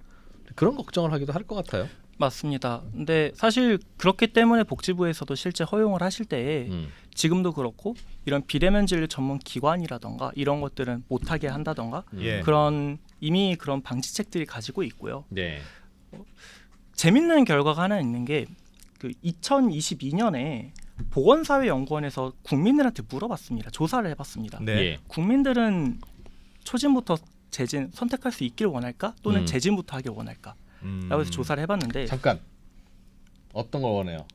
그런 걱정을 하기도 할 것 같아요. 맞습니다. 근데 사실 그렇기 때문에 복지부에서도 실제 허용을 하실 때에 지금도 그렇고 이런 비대면 진료 전문 기관이라던가 이런 것들은 못하게 한다던가 예. 그런 이미 그런 방지책들이 가지고 있고요. 네. 재밌는 결과가 하나 있는 게 그 2022년에 보건사회연구원에서 국민들한테 물어봤습니다. 조사를 해봤습니다. 네. 예. 국민들은 초진부터 재진 선택할 수 있기를 원할까? 또는 재진부터 하길 원할까? 라고 해서 조사를 해봤는데 잠깐 어떤 걸 원해요?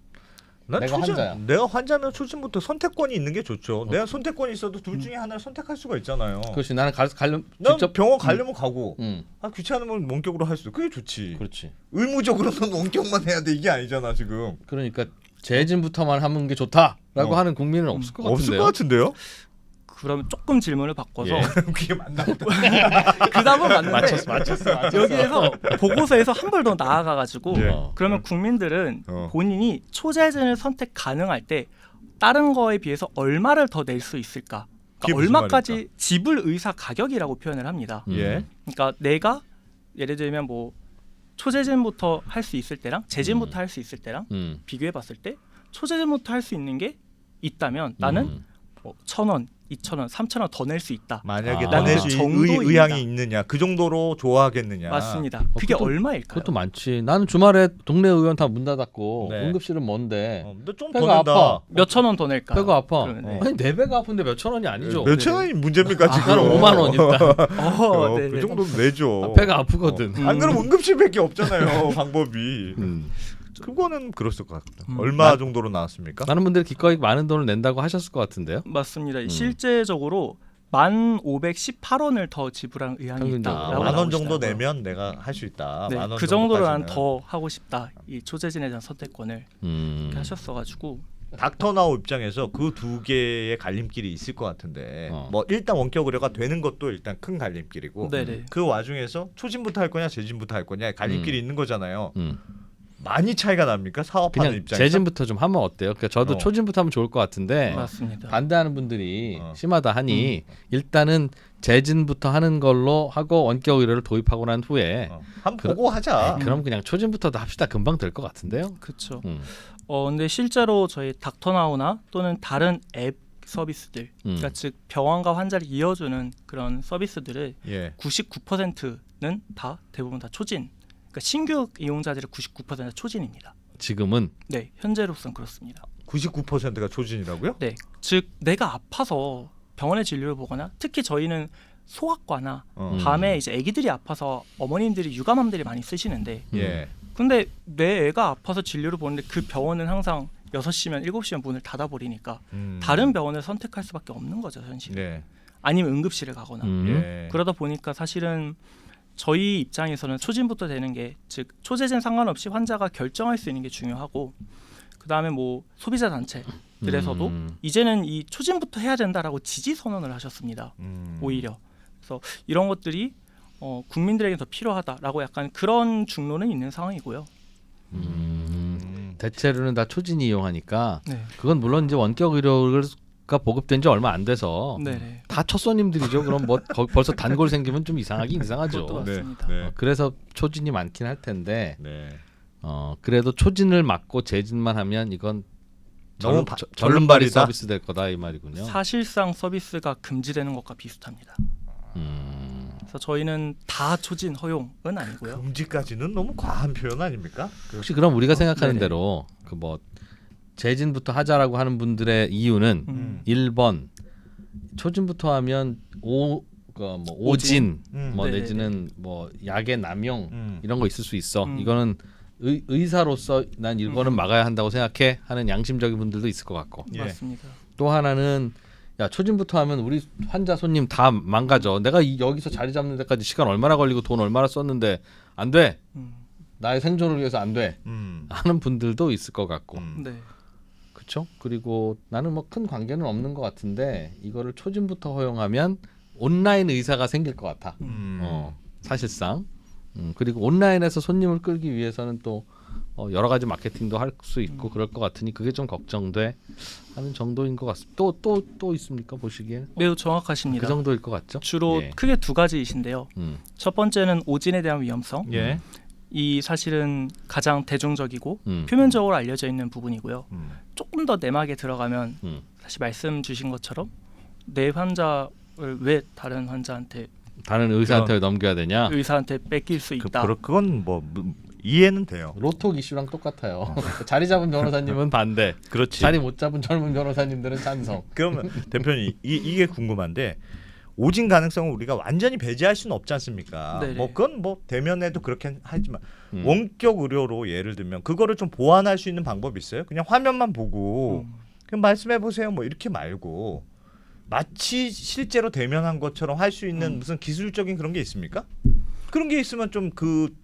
난 내가 환자야. 내가 환자면 초진부터 선택권이 있는 게 좋죠. 내가 선택권이 있어도 둘 중에 하나를 선택할 수가 있잖아요. 그렇지. 나는 가려면 난 직접 병원 가려면 가고 응. 귀찮으면 원격으로 할 수도 그게 좋지. 그렇지. 의무적으로는 원격만 해야 돼 이게 아니잖아 지금. 그러니까 재진부터만 하는 게 좋다라고 하는 국민은 없을 것 없을 같은데요. 것 같은데요? 그러면 조금 질문을 바꿔서 예. 그게 맞나? 그 답은 맞는데 맞췄어. 여기에서 보고서에서 한 발 더 나아가가지고 예. 그러면 국민들은 어. 본인이 초재진을 선택 가능할 때 다른 거에 비해서 얼마를 더 낼 수 있을까? 그게 그러니까 무슨 얼마까지 말입니까? 지불 의사 가격이라고 표현을 합니다. 예. 그러니까 내가 예를 들면 뭐 초재진부터 할 수 있을 때랑 재진부터 할 수 있을 때랑 비교해봤을 때 초재진부터 할 수 있는 게 있다면 나는 뭐 1,000원, 2,000원, 3,000원 더 낼 수 있다. 만약에 아. 나낼 그 수 정도입니다. 의향이 있느냐, 그 정도로 좋아하겠느냐. 맞습니다. 그게 그것도- 얼마일까요? 그것도 많지. 나는 주말에 동네 의원 다 문 닫았고 네. 응급실은 먼데 근데 좀 더 배가 낸다. 아파. 몇 천 원 더 낼까? 배가 아파. 그러면, 네. 아니 내 배가 아픈데 몇천 원이 아니죠. 몇천 원이 문제입니까 지금? 나는 5만 원 일단. 네네. 그 정도는 내죠. 배가 아프거든. 안 그러면 응급실밖에 없잖아요. 방법이. 음. 그거는 그랬을 것 같다. 음. 얼마 정도로 나왔습니까? 많은 분들이 기꺼이 많은 돈을 낸다고 하셨을 것 같은데요. 맞습니다. 실제적으로 1,518원을 더 지불한 의향이 평균적으로. 있다라고 만 원 정도 나오시더라고요. 내면 내가 할 수 있다. 네, 만 원 그 정도로 난 정도까지는. 더 하고 싶다. 이 초재진에 대한 선택권을 이렇게 하셨어가지고 닥터나우 입장에서 그 두 개의 갈림길이 있을 것 같은데 뭐 일단 원격 의료가 되는 것도 일단 큰 갈림길이고 네네. 그 와중에서 초진부터 할 거냐 재진부터 할 거냐 갈림길이 있는 거잖아요. 음. 많이 차이가 납니까? 사업하는 그냥 입장에서? 재진부터 좀 하면 어때요? 그러니까 저도 어. 초진부터 하면 좋을 것 같은데 맞습니다. 반대하는 분들이 어. 심하다 하니 일단은 재진부터 하는 걸로 하고 원격 의료를 도입하고 난 후에 한번 보고 하자. 그럼 그냥 초진부터도 합시다. 금방 될 것 같은데요. 그렇죠. 음. 근데 실제로 저희 닥터나우나 또는 다른 앱 서비스들, 그러니까 즉 병원과 환자를 이어주는 그런 서비스들을 예. 99%는 다 대부분 다 초진. 그러니까 신규 이용자들의 99%가 초진입니다. 지금은 네, 현재로서는 그렇습니다. 99%가 초진이라고요? 네, 즉 내가 아파서 병원에 진료를 보거나 특히 저희는 소아과나 밤에 이제 아기들이 아파서 어머님들이 육아맘들이 많이 쓰시는데 예. 근데 내 애가 아파서 진료를 보는데 그 병원은 항상 6시면 7시면 문을 닫아버리니까 다른 병원을 선택할 수밖에 없는 거죠 현실은. 네. 아니면 응급실을 가거나 예. 그러다 보니까 사실은 저희 입장에서는 초진부터 되는 게 즉 초재진 상관없이 환자가 결정할 수 있는 게 중요하고 그 다음에 뭐 소비자 단체들에서도 이제는 이 초진부터 해야 된다라고 지지 선언을 하셨습니다. 오히려 그래서 이런 것들이 국민들에게 더 필요하다라고 약간 그런 중론은 있는 상황이고요. 대체로는 다 초진이 이용하니까 네. 그건 물론 이제 원격 의료가 보급된 지 얼마 안 돼서 네네. 다 첫 손님들이죠. 그럼 뭐 벌써 단골 생기면 좀 이상하긴 이상하죠. 그것도 네. 맞습니다. 네. 그래서 초진이 많긴 할 텐데 네. 그래도 초진을 막고 재진만 하면 이건 너무 절름발이 절름발이다. 서비스 될 거다 이 말이군요. 사실상 서비스가 금지되는 것과 비슷합니다. 그래서 저희는 다 초진 허용은 아니고요. 금지까지는 너무 과한 표현 아닙니까? 혹시 그럼 우리가 생각하는 네네. 대로 그 뭐 재진부터 하자라고 하는 분들의 이유는 1번 초진부터 하면 오진 뭐 네네네. 내지는 뭐 약의 남용 이런 거 있을 수 있어. 음. 이거는 의사로서 난 이거는 막아야 한다고 생각해 하는 양심적인 분들도 있을 것 같고 예. 맞습니다. 또 하나는 야 초진부터 하면 우리 환자 손님 다 망가져. 내가 여기서 자리 잡는 데까지 시간 얼마나 걸리고 돈 얼마나 썼는데 안 돼. 음. 나의 생존을 위해서 안 돼. 하는 분들도 있을 것 같고. 네. 그렇죠? 그리고 나는 뭐 큰 관계는 없는 것 같은데 이거를 초진부터 허용하면 온라인 의사가 생길 것 같아. 사실상. 그리고 온라인에서 손님을 끌기 위해서는 또 여러 가지 마케팅도 할 수 있고 그럴 것 같으니 그게 좀 걱정돼 하는 정도인 것 같습니다. 또 있습니까 보시기에? 매우 정확하십니다. 그 정도일 것 같죠? 주로 예. 크게 두 가지이신데요. 첫 번째는 오진에 대한 위험성. 예. 이 사실은 가장 대중적이고 음. 표면적으로 알려져 있는 부분이고요. 음. 조금 더 내막에 들어가면 사실 말씀 주신 것처럼 내 환자를 왜 다른 환자한테 다른 의사한테 넘겨야 되냐? 의사한테 뺏길 수 있다. 그건 뭐 이해는 돼요. 로톡 이슈랑 똑같아요. 자리 잡은 변호사님은 반대. 그렇지. 자리 못 잡은 젊은 변호사님들은 찬성. 그러면 대표님 이게 궁금한데 오진 가능성을 우리가 완전히 배제할 수는 없지 않습니까? 네네. 뭐 그건 뭐 대면에도 그렇게 하지만 원격 의료로 예를 들면 그거를 좀 보완할 수 있는 방법이 있어요? 그냥 화면만 보고 그냥 말씀해 보세요. 뭐 이렇게 말고 마치 실제로 대면한 것처럼 할 수 있는 무슨 기술적인 그런 게 있습니까? 그런 게 있으면 좀 그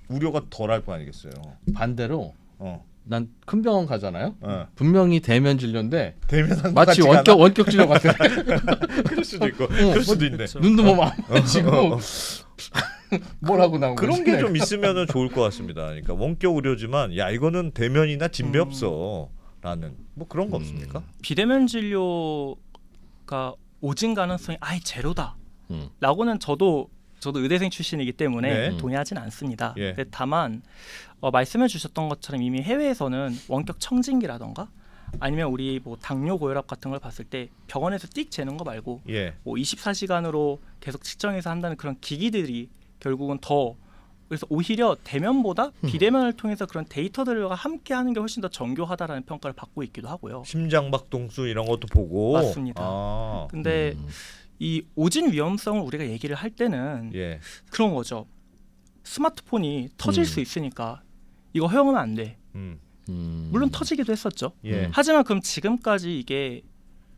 우려가 덜할 거 아니겠어요. 반대로 어. 난 큰 병원 가잖아요. 어. 분명히 대면 진료인데 대면한 것 마치 같지가 않아? 원격 진료 같아. 그럴 수도 있고 그럴 수도 있네. 눈도 뭐 마주치고 뭐라고 나온 그런 거지? 게 좀 있으면은 좋을 것 같습니다. 그러니까 원격 의료지만 야 이거는 대면이나 진배 없어라는 뭐 그런 거 없습니까? 비대면 진료가 오진 가능성이 아예 제로다. 라고는 저도 의대생 출신이기 때문에 네. 동의하진 않습니다. 예. 근데 다만 말씀해 주셨던 것처럼 이미 해외에서는 원격 청진기라던가 아니면 우리 뭐 당뇨 고혈압 같은 걸 봤을 때 병원에서 띡 재는 거 말고 예. 뭐 24시간으로 계속 측정해서 한다는 그런 기기들이 결국은 더 그래서 오히려 대면보다 비대면을 통해서 그런 데이터들과 함께 하는 게 훨씬 더 정교하다라는 평가를 받고 있기도 하고요. 심장박동수 이런 것도 보고. 맞습니다. 아, 근데 이 오진 위험성을 우리가 얘기를 할 때는 예. 그런 거죠. 스마트폰이 터질 수 있으니까 이거 허용하면 안 돼. 물론 터지기도 했었죠. 예. 하지만 그럼 지금까지 이게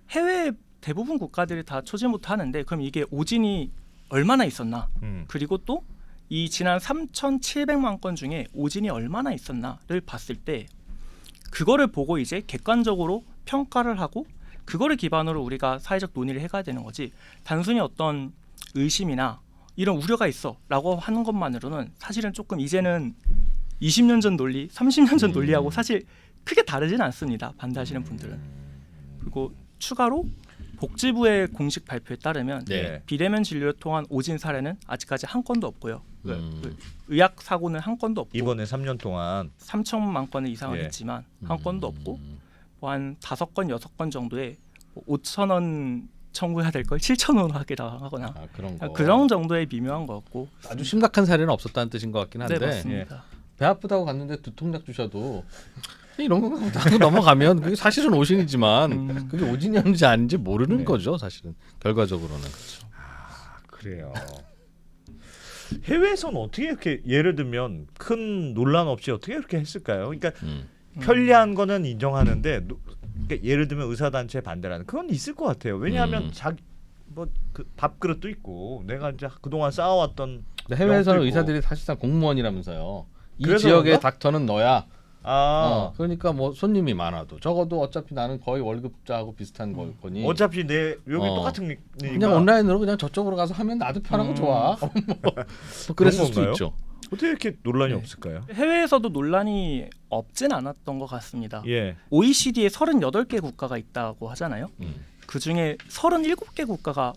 해외 대부분 국가들이 다 초진부터 하는데 그럼 이게 오진이 얼마나 있었나? 그리고 또 이 지난 3,700만 건 중에 오진이 얼마나 있었나를 봤을 때 그거를 보고 이제 객관적으로 평가를 하고 그거를 기반으로 우리가 사회적 논의를 해가야 되는 거지. 단순히 어떤 의심이나 이런 우려가 있어라고 하는 것만으로는 사실은 조금 이제는 20년 전 논리, 30년 전 논리하고 사실 크게 다르지는 않습니다. 반대하시는 분들은. 그리고 추가로 복지부의 공식 발표에 따르면 네. 비대면 진료를 통한 오진 사례는 아직까지 한 건도 없고요. 의학 사고는 한 건도 없고 이번에 3년 동안 3천만 건을 이상을 예. 했지만 한 건도 없고 뭐 한 5건, 6건 정도에 뭐 5천 원 청구해야 될 걸 7천 원 하게 당하거나 그런 거. 그런 정도의 미묘한 거였고 아주 심각한 사례는 없었다는 뜻인 것 같긴 한데 네 맞습니다. 배 아프다고 갔는데 두통약 주셔도 이런 거 하고 넘어가면 그게 사실은 오진이지만 그게 오진이었는지 아닌지 모르는 네. 거죠. 사실은 결과적으로는. 그렇죠. 그래요. 해외에서는 어떻게 이렇게 예를 들면 큰 논란 없이 어떻게 이렇게 했을까요? 그러니까 편리한 거는 인정하는데 그러니까 예를 들면 의사단체 반대라는 그건 있을 것 같아요. 왜냐하면 자기 뭐 그 밥그릇도 있고 내가 이제 그동안 쌓아왔던 근데 해외에서는 명도 있고. 의사들이 사실상 공무원이라면서요. 이 그래서 지역의 그런가? 닥터는 너야. 아 그러니까 뭐 손님이 많아도 적어도 어차피 나는 거의 월급자하고 비슷한 거니. 어차피 내 여기 어. 똑같은 일이니까 그냥 온라인으로 그냥 저쪽으로 가서 하면 나도 편하고 좋아. 뭐 그랬을 수도 건가요? 있죠. 어떻게 이렇게 논란이 네. 없을까요? 해외에서도 논란이 없진 않았던 것 같습니다. 예. OECD에 38개 국가가 있다고 하잖아요. 음. 그 중에 37개 국가가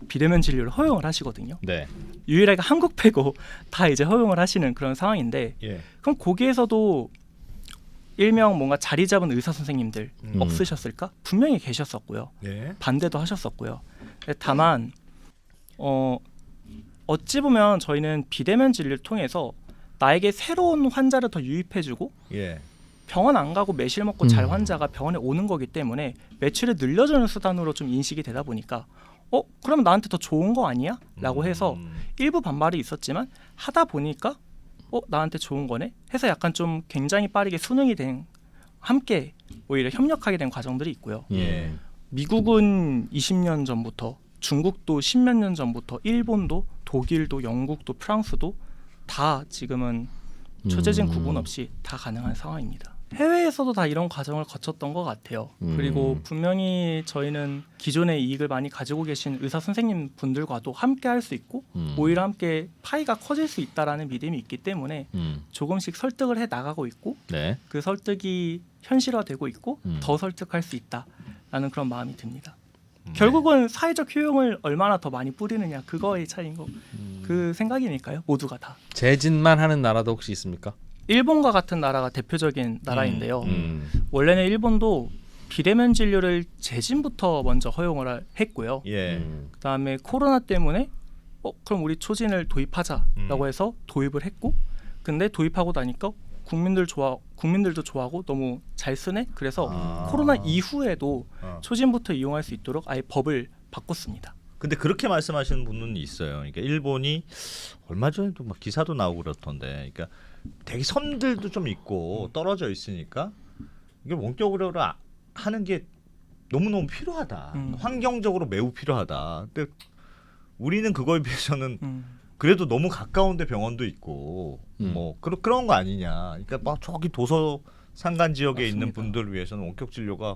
비대면 진료를 허용을 하시거든요. 네. 유일하게 한국 빼고 다 이제 허용을 하시는 그런 상황인데 예. 그럼 거기에서도 일명 뭔가 자리 잡은 의사 선생님들 없으셨을까? 분명히 계셨었고요. 예. 반대도 하셨었고요. 다만 어찌 보면 저희는 비대면 진료를 통해서 나에게 새로운 환자를 더 유입해주고 예. 병원 안 가고 매실 먹고 잘 환자가 병원에 오는 거기 때문에 매출을 늘려주는 수단으로 좀 인식이 되다 보니까 그러면 나한테 더 좋은 거 아니야? 라고 해서 일부 반발이 있었지만 하다 보니까 나한테 좋은 거네? 해서 약간 좀 굉장히 빠르게 순응이 된 함께 오히려 협력하게 된 과정들이 있고요. 예. 미국은 20년 전부터 중국도 10몇 년 전부터 일본도 독일도 영국도 프랑스도 다 지금은 초재진 구분 없이 다 가능한 상황입니다. 해외에서도 다 이런 과정을 거쳤던 것 같아요. 그리고 분명히 저희는 기존의 이익을 많이 가지고 계신 의사 선생님 분들과도 함께 할 수 있고 오히려 함께 파이가 커질 수 있다라는 믿음이 있기 때문에 조금씩 설득을 해 나가고 있고 네. 그 설득이 현실화되고 있고 더 설득할 수 있다라는 그런 마음이 듭니다. 결국은 사회적 효용을 얼마나 더 많이 뿌리느냐 그거의 차이인 거 그 생각이니까요. 모두가 다. 재진만 하는 나라도 혹시 있습니까? 일본과 같은 나라가 대표적인 나라인데요. 음. 원래는 일본도 비대면 진료를 재진부터 먼저 허용을 했고요. 예. 그다음에 코로나 때문에 그럼 우리 초진을 도입하자라고 해서 도입을 했고 근데 도입하고 나니까 국민들도 좋아하고 너무 잘 쓰네. 그래서 코로나 이후에도 초진부터 이용할 수 있도록 아예 법을 바꿨습니다. 근데 그렇게 말씀하시는 분은 있어요. 그러니까 일본이 얼마 전에도 막 기사도 나오고 그렇던데, 그러니까 되게 섬들도 좀 있고 떨어져 있으니까 이게 원격으로 하는 게 너무너무 필요하다. 환경적으로 매우 필요하다. 근데 우리는 그거에 비해서는 그래도 너무 가까운데 병원도 있고 뭐 그런 거 아니냐. 그러니까 막 저기 도서 산간 지역에 맞습니다. 있는 분들을 위해서는 원격 진료가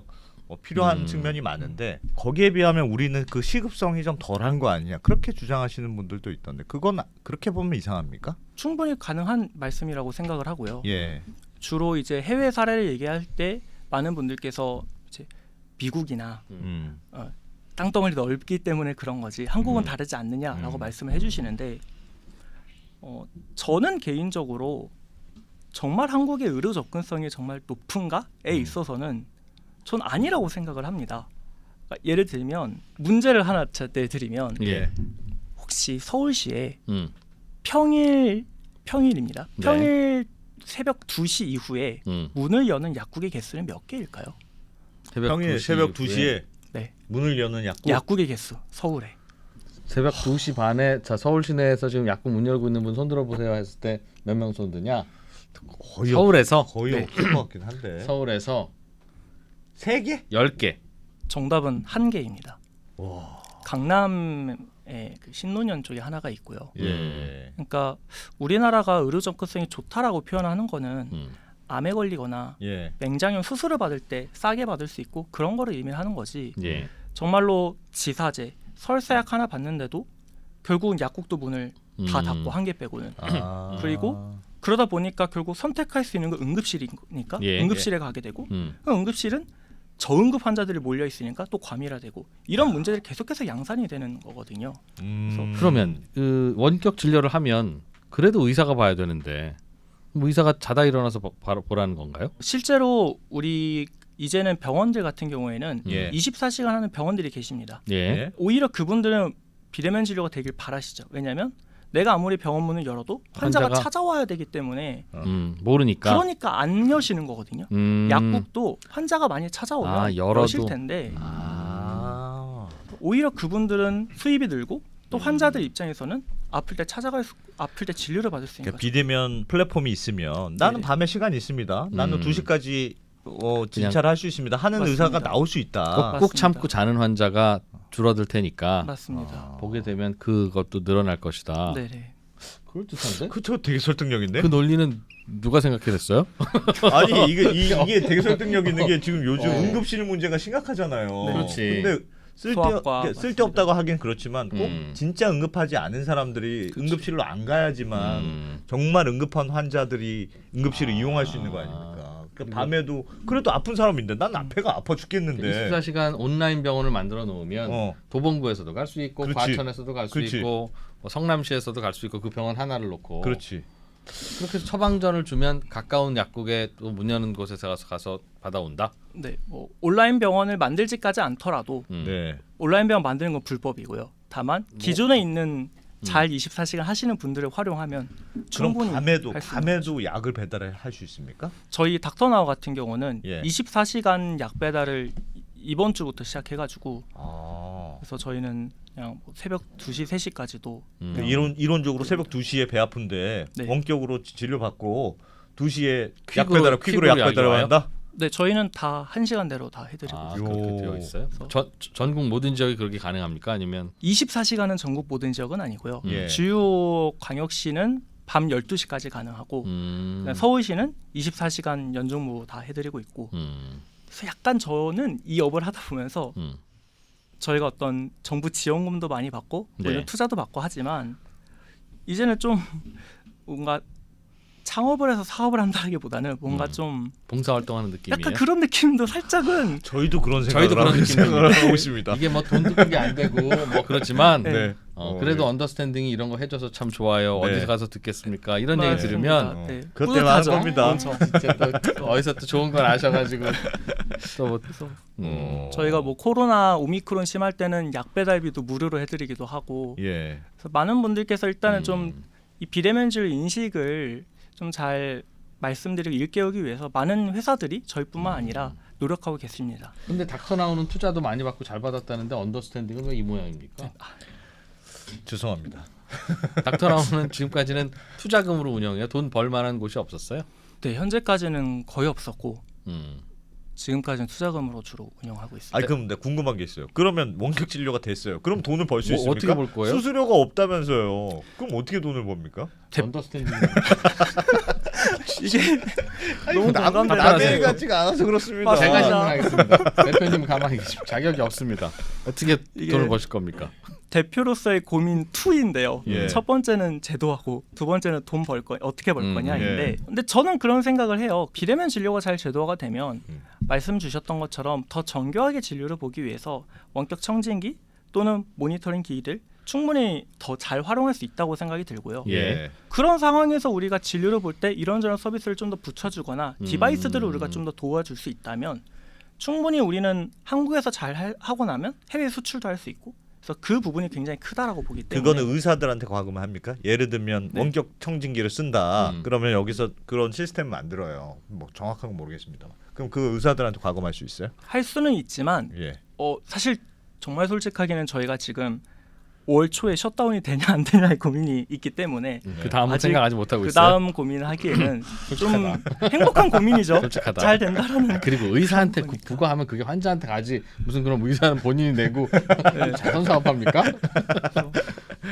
필요한 측면이 많은데 거기에 비하면 우리는 그 시급성이 좀 덜한 거 아니냐. 그렇게 주장하시는 분들도 있던데 그건 그렇게 보면 이상합니까? 충분히 가능한 말씀이라고 생각을 하고요. 예. 주로 이제 해외 사례를 얘기할 때 많은 분들께서 이제 미국이나 땅덩어리 넓기 때문에 그런 거지 한국은 다르지 않느냐라고 말씀을 해주시는데 저는 개인적으로 정말 한국의 의료 접근성이 정말 높은가에 있어서는 전 아니라고 생각을 합니다. 그러니까 예를 들면 문제를 하나 내드리면 예. 혹시 서울시에 평일입니다. 네. 평일 새벽 2시 이후에 문을 여는 약국의 개수는 몇 개일까요? 평일 새벽 2시에 네. 문을 여는 약국. 약국의 개수 서울에. 새벽 2시 반에 자 서울 시내에서 지금 약국 문 열고 있는 분 손 들어 보세요 했을 때 몇 명 손 드냐? 거의 서울에서 거의 네. 없을 것 같긴 한데. 서울에서 3개? 10개. 정답은 1개입니다. 와. 강남에 그 신논현 쪽에 하나가 있고요. 예. 그러니까 우리나라가 의료 접근성이 좋다라고 표현하는 거는 암에 걸리거나 예. 맹장염 수술을 받을 때 싸게 받을 수 있고 그런 거를 의미하는 거지. 예. 정말로 지사제, 설사약 하나 받는데도 결국은 약국도 문을 다 닫고 한 개 빼고는. 아. 그리고 그러다 보니까 결국 선택할 수 있는 건 응급실이니까 예. 응급실에 가게 되고 그 응급실은 저응급 환자들이 몰려 있으니까 또 과밀화되고 이런 문제들이 계속해서 양산이 되는 거거든요. 그러면 그 원격 진료를 하면 그래도 의사가 봐야 되는데 뭐 의사가 자다 일어나서 바로 보라는 건가요? 실제로 우리 이제는 병원들 같은 경우에는 예. 24시간 하는 병원들이 계십니다. 예. 예. 오히려 그분들은 비대면 진료가 되길 바라시죠. 왜냐하면 내가 아무리 병원 문을 열어도 환자가 찾아와야 되기 때문에 모르니까. 그러니까 안 여시는 거거든요. 약국도 환자가 많이 찾아오면 열어도. 여실 텐데 아. 오히려 그분들은 수입이 늘고 또 환자들 입장에서는 아플 때 진료를 받을 수 있는 그러니까 거죠. 비대면 플랫폼이 있으면 나는 네네. 밤에 시간이 있습니다. 나는 2시까지 진찰을 할 수 있습니다. 하는 맞습니다. 의사가 나올 수 있다. 꼭 맞습니다. 참고 자는 환자가 줄어들 테니까 맞습니다. 보게 되면 그것도 늘어날 것이다. 네네. 그럴 듯한데? 그쵸, 되게 설득력인데. 그 논리는 누가 생각해냈어요? 아니 이게 되게 설득력 있는 게 지금 요즘 어. 응급실 문제가 심각하잖아요. 네. 그렇지. 근데 소아과 쓸데없다고 하긴 그렇지만 꼭 음. 진짜 응급하지 않은 사람들이 응급실로 안 가야지만 정말 응급한 환자들이 응급실을 이용할 수 있는 거 아닙니까? 그러니까 밤에도 그래도 아픈 사람인데 난 배가 아파 죽겠는데. 24시간 온라인 병원을 만들어 놓으면 어. 도봉구에서도 갈 수 있고 그렇지. 과천에서도 갈 수 그렇지. 있고 뭐 성남시에서도 갈 수 있고 그 병원 하나를 놓고 그렇지. 그렇게 해서 처방전을 주면 가까운 약국에 또 문 여는 곳에서 가서 받아온다. 네, 뭐 온라인 병원을 만들지까지 않더라도 네. 온라인 병원 만드는 건 불법이고요. 다만 기존에 있는 잘 24시간 하시는 분들을 활용하면 그럼 충분히 밤에도 할수 있는 거죠. 약을 배달할 수 있습니까? 저희 닥터나우 같은 경우는 예. 24시간 약 배달을 이번 주부터 시작해가지고 아. 그래서 저희는 그냥 뭐 새벽 2시, 3시까지도 그러니까 이론적으로 새벽 2시에 배 아픈데 네. 원격으로 진료 받고 2시에 약 퀵으로 배달을 퀵으로 약 약이 배달을 와요? 한다? 네, 저희는 다 1시간대로 다 해드리고 아 있어요. 그렇게 되어 있어요. 전국 모든 지역이 그렇게 가능합니까? 아니면 24시간은 전국 모든 지역은 아니고요. 예. 주요 광역시는 밤 12시까지 가능하고 서울시는 24시간 연중무 다 해드리고 있고 그래서 약간 저는 이 업을 하다 보면서 저희가 어떤 정부 지원금도 많이 받고 물론 네. 투자도 받고 하지만 이제는 좀 뭔가 창업을 해서 사업을 한다기보다는 뭔가 좀 봉사활동하는 느낌이에요. 약간 그런 느낌도 살짝은 저희도 그런 저희도 그런 생각을 하고 있습니다. 이게 뭐 돈도 크게 안 되고 뭐 그렇지만 네. 그래도 네. 언더스탠딩이 이런 거 해줘서 참 좋아요. 네. 어디서 가서 듣겠습니까? 이런 맞습니다. 얘기 들으면 네. 그것 때문에 하는 뿌듯하죠. 겁니다. 그렇죠. 진짜 또 어디서 또 좋은 걸 아셔가지고 또 뭐, 저희가 뭐 코로나 오미크론 심할 때는 약 배달비도 무료로 해드리기도 하고 예. 그래서 많은 분들께서 일단은 좀 이 비대면주의 인식을 좀 잘 말씀드리고 일깨우기 위해서 많은 회사들이 저희뿐만 아니라 노력하고 계십니다. 근데 닥터나우는 투자도 많이 받고 잘 받았다는데 언더스탠딩은 왜 이 모양입니까? 죄송합니다. 닥터나우는 지금까지는 투자금으로 운영해요. 돈 벌 만한 곳이 없었어요? 네, 현재까지는 거의 없었고 음. 지금까지는 투자금으로 주로 운영하고 있습니다. 아니 그럼 내가 궁금한 게 있어요. 그러면 원격 진료가 됐어요. 그럼 돈을 벌 수 뭐 있습니까? 어떻게 벌 거예요? 수수료가 없다면서요. 그럼 어떻게 돈을 법니까? 언더스탠딩 이게 너무 답답하세요. 남의 같지가 않아서 그렇습니다. 맞습니다. 제가 질문하겠습니다. 대표님 가만히 계십시오. 자격이 없습니다. 어떻게 이게- 돈을 버실 겁니까? 대표로서의 고민 2인데요. 예. 첫 번째는 제도하고 두 번째는 돈 벌 거 어떻게 벌 거냐인데 예. 근데 저는 그런 생각을 해요. 비대면 진료가 잘 제도화가 되면 음. 말씀 주셨던 것처럼 더 정교하게 진료를 보기 위해서 원격 청진기 또는 모니터링 기기들 충분히 더 잘 활용할 수 있다고 생각이 들고요. 예. 그런 상황에서 우리가 진료를 볼 때 이런저런 서비스를 좀 더 붙여주거나 디바이스들을 우리가 좀 더 도와줄 수 있다면 충분히 우리는 한국에서 잘 하고 나면 해외 수출도 할 수 있고 그래서 그 부분이 굉장히 크다라고 보기 때문에 그거는 의사들한테 과금을 합니까? 예를 들면 네. 원격 청진기를 쓴다. 그러면 여기서 그런 시스템 만들어요. 뭐 정확한 건 모르겠습니다. 그럼 그 의사들한테 과금할 수 있어요? 할 수는 있지만 예. 사실 정말 솔직하게는 저희가 지금 5월 초에 셔다운이 되냐 안 되냐의 고민이 있기 때문에 그 다음은 아직 생각 아직 못 하고 그 있어요. 다음 고민을 하기에는 좀 행복한 고민이죠. 솔직하다. 잘 된다라는. 그리고 의사한테 그러니까. 부과하면 그게 환자한테 가지 무슨 그런 의사는 본인이 내고 네. 자선 사업합니까?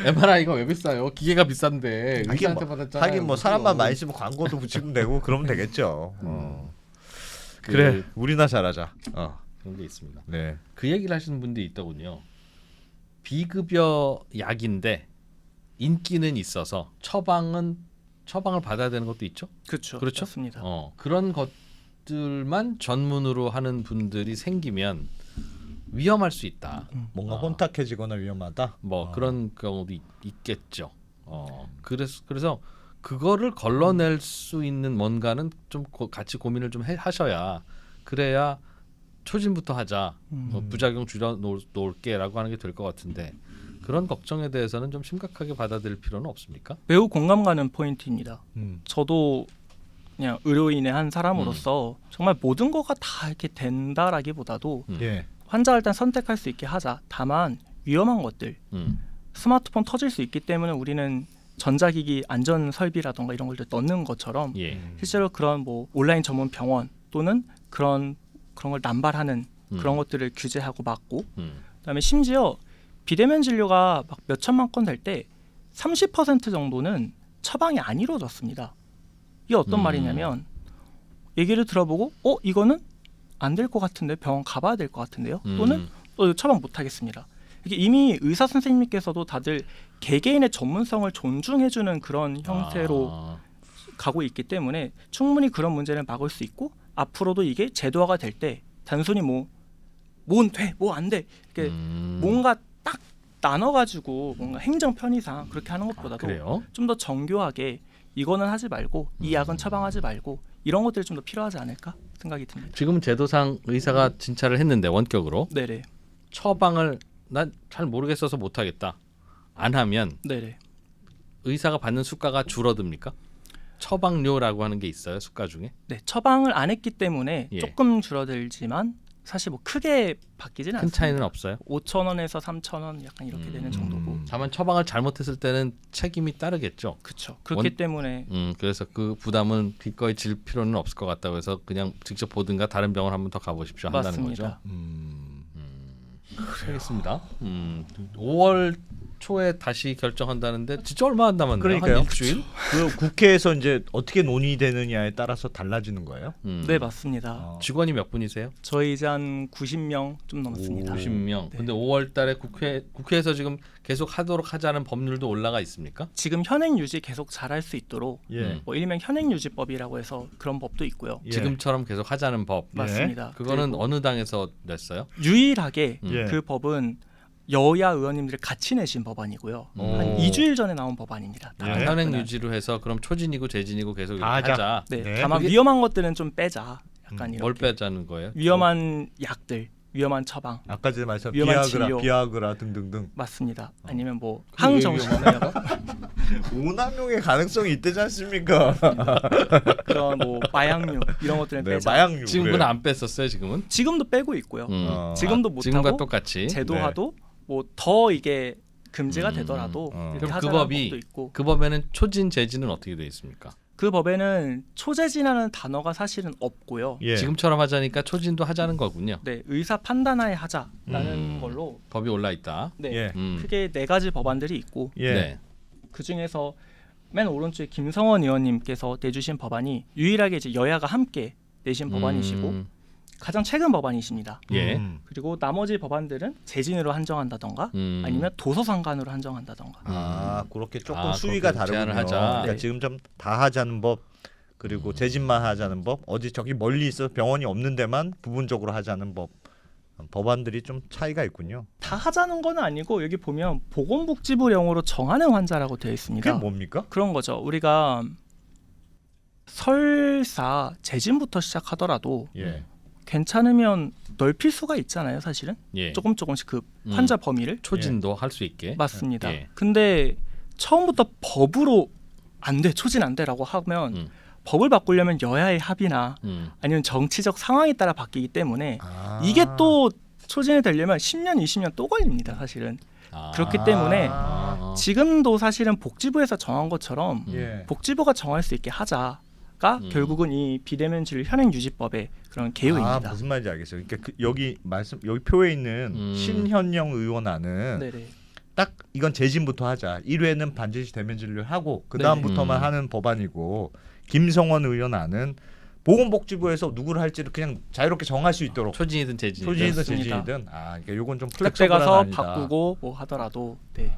MRI가 왜 비싸요? 기계가 비싼데 의사한테 받았잖아요. 하긴 뭐 사람만 많이 쓰면 광고도 붙이면 되고 그러면 되겠죠. 그래. 우리나 잘하자. 그런 게 있습니다. 네. 그 얘기를 하시는 분들이 있더군요. 비급여 약인데 인기는 있어서 처방을 받아야 되는 것도 있죠. 그렇죠. 그렇죠? 맞습니다. 그런 것들만 전문으로 하는 분들이 생기면 위험할 수 있다. 뭔가 혼탁해지거나 위험하다. 뭐 그런 경우도 있겠죠. 그래서 그거를 걸러낼 수 있는 뭔가는 좀 같이 고민을 좀 하셔야 그래야 초진부터 하자. 부작용 줄여 놓을게라고 하는 게 될 것 같은데 그런 걱정에 대해서는 좀 심각하게 받아들일 필요는 없습니까? 매우 공감 가는 포인트입니다. 음. 저도 그냥 의료인의 한 사람으로서 정말 모든 거가 다 이렇게 된다라기보다도 예. 환자가 일단 선택할 수 있게 하자. 다만 위험한 것들 스마트폰 터질 수 있기 때문에 우리는 전자기기 안전 설비라던가 이런 걸 넣는 것처럼 예. 실제로 그런 뭐 온라인 전문 병원 또는 그런 걸 남발하는 그런 것들을 규제하고 막고 그다음에 심지어 비대면 진료가 막 몇 천만 건 될 때 30% 정도는 처방이 안 이루어졌습니다. 이게 어떤 말이냐면 얘기를 들어보고 이거는 안 될 것 같은데 병원 가봐야 될 것 같은데요. 또는 또 처방 못 하겠습니다. 이게 이미 의사 선생님께서도 다들 개개인의 전문성을 존중해주는 그런 형태로 가고 있기 때문에 충분히 그런 문제를 막을 수 있고 앞으로도 이게 제도화가 될 때 단순히 뭐는 돼, 뭐 안 돼 이렇게 뭔가 딱 나눠가지고 뭔가 행정 편의상 그렇게 하는 것보다도 좀 더 정교하게 이거는 하지 말고 이 약은 처방하지 말고 이런 것들이 좀 더 필요하지 않을까 생각이 듭니다. 지금은 제도상 의사가 진찰을 했는데 원격으로 네네. 처방을 난 잘 모르겠어서 못 하겠다. 안 하면 네네. 의사가 받는 수가가 줄어듭니까? 처방료라고 하는 게 있어요, 수가 중에? 네, 처방을 안 했기 때문에 예. 조금 줄어들지만 사실 뭐 크게 바뀌지는 큰 않습니다. 차이는 없어요. 5,000원에서 3,000원 약간 이렇게 되는 정도고. 다만 처방을 잘못했을 때는 책임이 따르겠죠. 그렇죠. 그렇기 때문에 그래서 그 부담은 기꺼이 질 필요는 없을 것 같다고 해서 그냥 직접 보든가 다른 병원 한번 더 가보십시오 한다는 거죠. 맞습니다. 알겠습니다. 5월 초에 다시 결정한다는데 진짜 얼마 안 남았네요. 그러니까요. 한 일주일? 그 국회에서 이제 어떻게 논의되느냐에 따라서 달라지는 거예요. 네, 맞습니다. 직원이 몇 분이세요? 저희 이제 한 90명 좀 넘습니다. 90명. 네. 근데 5월 달에 국회에서 지금 계속 하도록 하자는 법률도 올라가 있습니까? 지금 현행 유지 계속 잘할 수 있도록 예. 뭐 일명 현행 유지법이라고 해서 그런 법도 있고요. 예. 지금처럼 계속 하자는 법. 맞습니다. 그거는 그리고 어느 당에서 냈어요? 유일하게 예. 그 법은 여야 의원님들이 같이 내신 법안이고요. 한 2주일 전에 나온 법안입니다. 예. 다른 현행 것들은. 유지로 해서 그럼 초진이고 재진이고 계속 이렇게 하자. 하자. 네, 네. 다만 그게- 위험한 것들은 좀 빼자. 약간 뭘 이렇게 빼자는 거예요? 위험한 약들, 위험한 처방 아까 전에 말씀 위험한 진료. 비아그라 등등등 맞습니다. 아니면 뭐 그게 항정신약 오남용의 가능성이 있대지 않습니까? 그런 뭐 마약류 이런 것들은 네, 빼자. 마약류. 지금은 그래요. 안 뺐었어요. 지금은? 지금도 빼고 있고요. 지금도 못 지금과 하고 똑같이. 제도화도 뭐 더 이게 금지가 되더라도 어. 이렇게 그럼 그 하자는 법이 법도 있고 그 법에는 초진 재진은 어떻게 돼 있습니까? 그 법에는 초재진이라는 단어가 사실은 없고요. 예. 지금처럼 하자니까 초진도 하자는 거군요. 네, 의사 판단하에 하자라는 걸로 법이 올라 있다. 네, 예. 크게 4가지 법안들이 있고 예. 네. 그 중에서 맨 오른쪽에 김성원 의원님께서 내주신 법안이 유일하게 이제 여야가 함께 내신 법안이시고 가장 최근 법안이십니다. 예. 그리고 나머지 법안들은 재진으로 한정한다던가 아니면 도서상관으로 한정한다던가. 아 그렇게 조금 아, 수위가 그렇게 다르군요. 제한을 하자. 그러니까 네. 지금 좀 다 하자는 법 그리고 재진만 하자는 법 어디 저기 멀리 있어 병원이 없는 데만 부분적으로 하자는 법 법안들이 좀 차이가 있군요. 다 하자는 건 아니고 여기 보면 보건복지부령으로 정하는 환자라고 되어 있습니다. 그게 뭡니까? 그런 거죠. 우리가 설사 재진부터 시작하더라도 예. 괜찮으면 넓힐 수가 있잖아요, 사실은. 예. 조금씩 그 환자 범위를. 초진도 할 수 있게. 맞습니다. 예. 근데 처음부터 법으로 안 돼, 초진 안 돼라고 하면 법을 바꾸려면 여야의 합의나 아니면 정치적 상황에 따라 바뀌기 때문에 이게 또 초진이 되려면 10년, 20년 또 걸립니다, 사실은. 그렇기 때문에 지금도 사실은 복지부에서 정한 것처럼 예. 복지부가 정할 수 있게 하자가 결국은 이 비대면 진료 현행 유지법의 그런 개요입니다. 무슨 말인지 알겠어요. 그러니까 여기 표에 있는 신현영 의원안은 네네. 딱 이건 재진부터 하자. 1회는 반드시 대면 진료를 하고 그 다음부터만 하는 법안이고 김성원 의원안은 보건복지부에서 누구를 할지를 그냥 자유롭게 정할 수 있도록 초진이든 재진이든. 초진이든 맞습니다. 재진이든 그러니까 요건 좀 그때 플렉서블한 가서 안이다. 바꾸고 뭐 하더라도 네.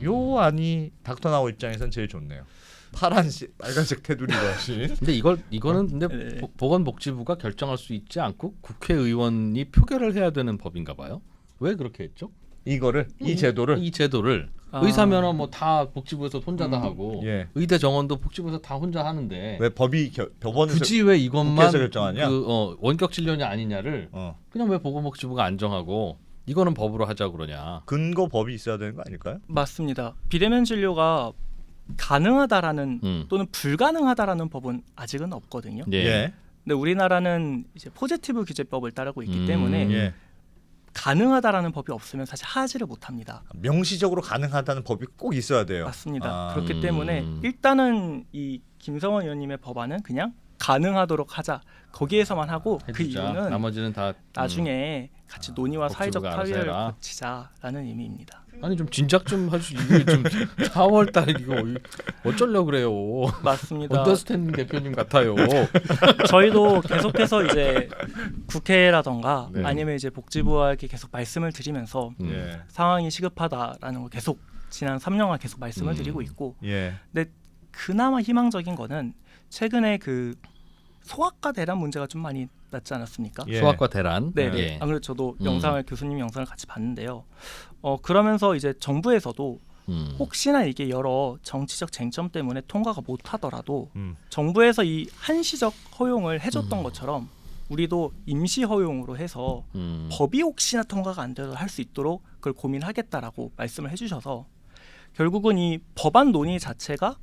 요 안이 닥터나우 입장에선 제일 좋네요. 빨간색 테두리가 하신. 근데 이거는 근데 네. 보건복지부가 결정할 수 있지 않고 국회의원이 표결을 해야 되는 법인가 봐요. 왜 그렇게 했죠? 이거를 이 제도를 이 제도를 의사면허 뭐 다 복지부에서 혼자 다 하고 예. 의대 정원도 복지부에서 다 혼자 하는데 왜 법이 법원에서 굳이 왜 이것만 국회에서 결정하냐? 원격 진료냐 아니냐를 그냥 왜 보건복지부가 안 정하고 이거는 법으로 하자 그러냐? 근거 법이 있어야 되는 거 아닐까요? 맞습니다. 비대면 진료가 가능하다라는 또는 불가능하다라는 법은 아직은 없거든요. 예. 근데 우리나라는 이제 포지티브 규제법을 따르고 있기 때문에 예. 가능하다라는 법이 없으면 사실 하지를 못합니다. 명시적으로 가능하다는 법이 꼭 있어야 돼요. 맞습니다. 그렇기 때문에 일단은 이 김성원 의원님의 법안은 그냥 가능하도록 하자. 거기에서만 하고 그 해주자. 이유는 나머지는 다 나중에 같이 논의와 사회적 복지부가 알아서 합의를 해라. 거치자라는 의미입니다. 아니 좀 진작 좀 하시. 이게 좀 4월 달 이거 어쩌려 그래요? 맞습니다. 언더스탠딩 대표님 같아요. 저희도 계속해서 이제 국회라던가 네. 아니면 이제 복지부에게 계속 말씀을 드리면서 예. 상황이 시급하다라는 걸 계속 지난 3년간 계속 말씀을 드리고 있고 예. 근데 그나마 희망적인 거는 최근에 그 소아과 대란 문제가 좀 많이 났지 않았습니까? 예. 소아과 대란. 네, 예. 아무래도 저도 교수님 영상을 같이 봤는데요. 그러면서 이제 정부에서도 혹시나 이게 여러 정치적 쟁점 때문에 통과가 못하더라도 정부에서 이 한시적 허용을 해줬던 것처럼 우리도 임시 허용으로 해서 법이 혹시나 통과가 안 돼도 할 수 있도록 그걸 고민하겠다라고 말씀을 해주셔서 결국은 이 법안 논의 자체가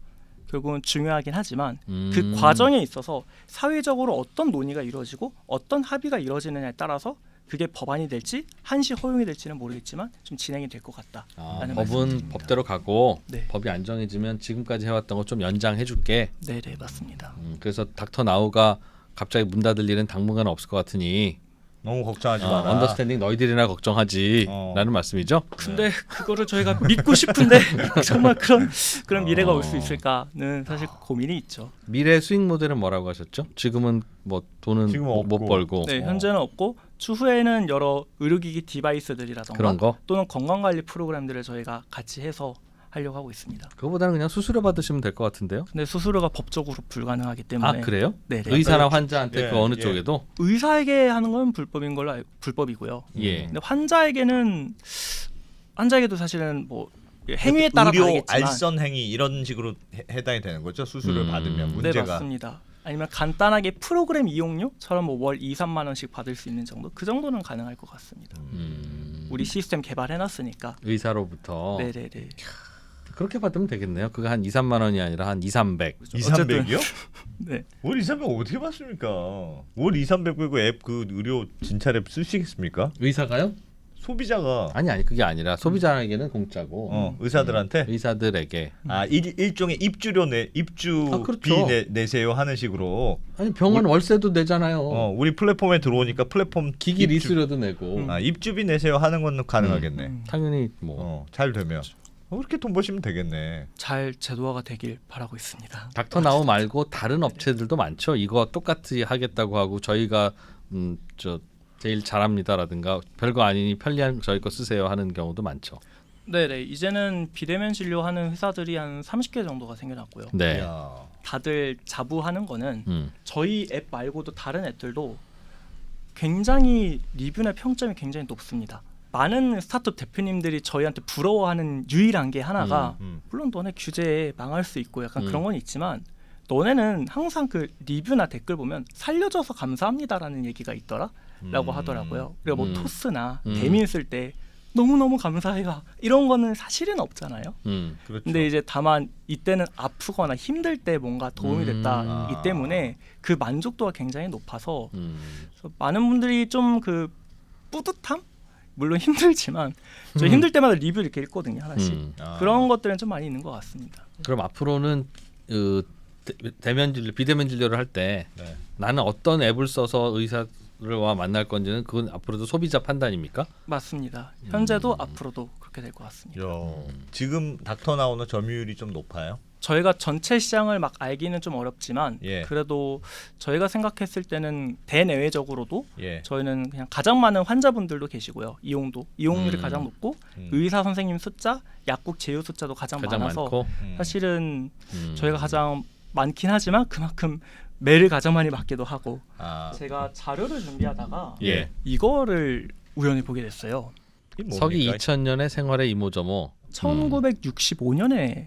결국은 중요하긴 하지만 그 과정에 있어서 사회적으로 어떤 논의가 이루어지고 어떤 합의가 이루어지느냐에 따라서 그게 법안이 될지 한시 허용이 될지는 모르겠지만 좀 진행이 될 것 같다라는 법은 말씀드립니다. 법대로 가고 네. 법이 안 정해지면 지금까지 해왔던 거 좀 연장해줄게. 네네 맞습니다. 그래서 닥터 나우가 갑자기 문 닫을 일은 당분간 없을 것 같으니 너무 걱정하지 마라. 언더스탠딩 너희들이나 걱정하지 라는 말씀이죠. 근데 그거를 저희가 믿고 싶은데 정말 그런 미래가 올 수 있을까는 사실 고민이 있죠. 미래 수익 모델은 뭐라고 하셨죠? 지금은 뭐 돈은 지금은 못 없고. 벌고 네, 현재는 없고 추후에는 여러 의료기기 디바이스들이라던가 그런 거? 또는 건강관리 프로그램들을 저희가 같이 해서 하려고 하고 있습니다. 그거보다는 그냥 수수료 받으시면 될 것 같은데요. 근데 수수료가 법적으로 불가능하기 때문에 그래요? 네네. 의사나 환자한테 예, 그 어느 예. 쪽에도 의사에게 하는 건 불법인 걸로 불법이고요. 예. 근데 환자에게도 사실은 뭐 행위에 따라 의료 다르겠지만 알선 행위 이런 식으로 해당이 되는 거죠. 수수료를 받으면 네 문제가. 맞습니다. 아니면 간단하게 프로그램 이용료처럼 뭐 월 2, 3만 원씩 받을 수 있는 정도 그 정도는 가능할 것 같습니다. 우리 시스템 개발해놨으니까. 의사로부터 네네네. 그렇게 받으면 되겠네요. 그거 한 2, 3만 원이 아니라 한 2, 300. 2, 300이요? 네. 월 2, 300 어떻게 받습니까? 월 2, 300 불고 앱 그 의료 진찰 앱 쓰시겠습니까? 의사가요? 소비자가 아니 그게 아니라 소비자에게는 공짜고 의사들한테 의사들에게 일종의 입주비 그렇죠. 내세요 하는 식으로 아니 병원 월세도 내잖아요. 우리 플랫폼에 들어오니까 플랫폼 기기 리수료도 내고 입주비 내세요 하는 건 가능하겠네. 당연히 뭐 잘 되면 그렇게 돈 버시면 되겠네. 잘 제도화가 되길 바라고 있습니다. 닥터 나우 말고 다른 업체들도 많죠. 이거 똑같이 하겠다고 하고 저희가 저 제일 잘합니다라든가 별거 아니니 편리한 저희 거 쓰세요 하는 경우도 많죠. 네네. 이제는 비대면 진료하는 회사들이 한 30개 정도가 생겨났고요. 네. 이야. 다들 자부하는 거는 저희 앱 말고도 다른 앱들도 굉장히 리뷰나 평점이 굉장히 높습니다. 많은 스타트업 대표님들이 저희한테 부러워하는 유일한 게 하나가 물론 너네 규제에 망할 수 있고 약간 그런 건 있지만 너네는 항상 그 리뷰나 댓글 보면 살려줘서 감사합니다라는 얘기가 있더라라고 하더라고요. 그리고 뭐 토스나 대민 쓸 때 너무너무 감사해요 이런 거는 사실은 없잖아요. 그렇죠. 근데 이제 다만 이때는 아프거나 힘들 때 뭔가 도움이 됐다기 때문에 그 만족도가 굉장히 높아서 그래서 많은 분들이 좀 그 뿌듯함? 물론 힘들지만 저 힘들 때마다 리뷰 이렇게 읽거든요 하나씩. 그런 것들은 좀 많이 있는 것 같습니다. 그럼 앞으로는 대면 진료, 비대면 진료를 할 때 네. 나는 어떤 앱을 써서 의사와 만날 건지는 그건 앞으로도 소비자 판단입니까? 맞습니다. 현재도 앞으로도 그렇게 될 것 같습니다. 지금 닥터 나오는 점유율이 좀 높아요? 저희가 전체 시장을 막 알기는 좀 어렵지만 예. 그래도 저희가 생각했을 때는 대내외적으로도 예. 저희는 그냥 가장 많은 환자분들도 계시고요. 이용률이 가장 높고 의사 선생님 숫자, 약국 제휴 숫자도 가장 많아서 많고 사실은 저희가 가장 많긴 하지만 그만큼 매를 가장 많이 맞기도 하고 제가 자료를 준비하다가 예. 이거를 우연히 보게 됐어요. 서기 2000년의 생활의 이모저모 1965년에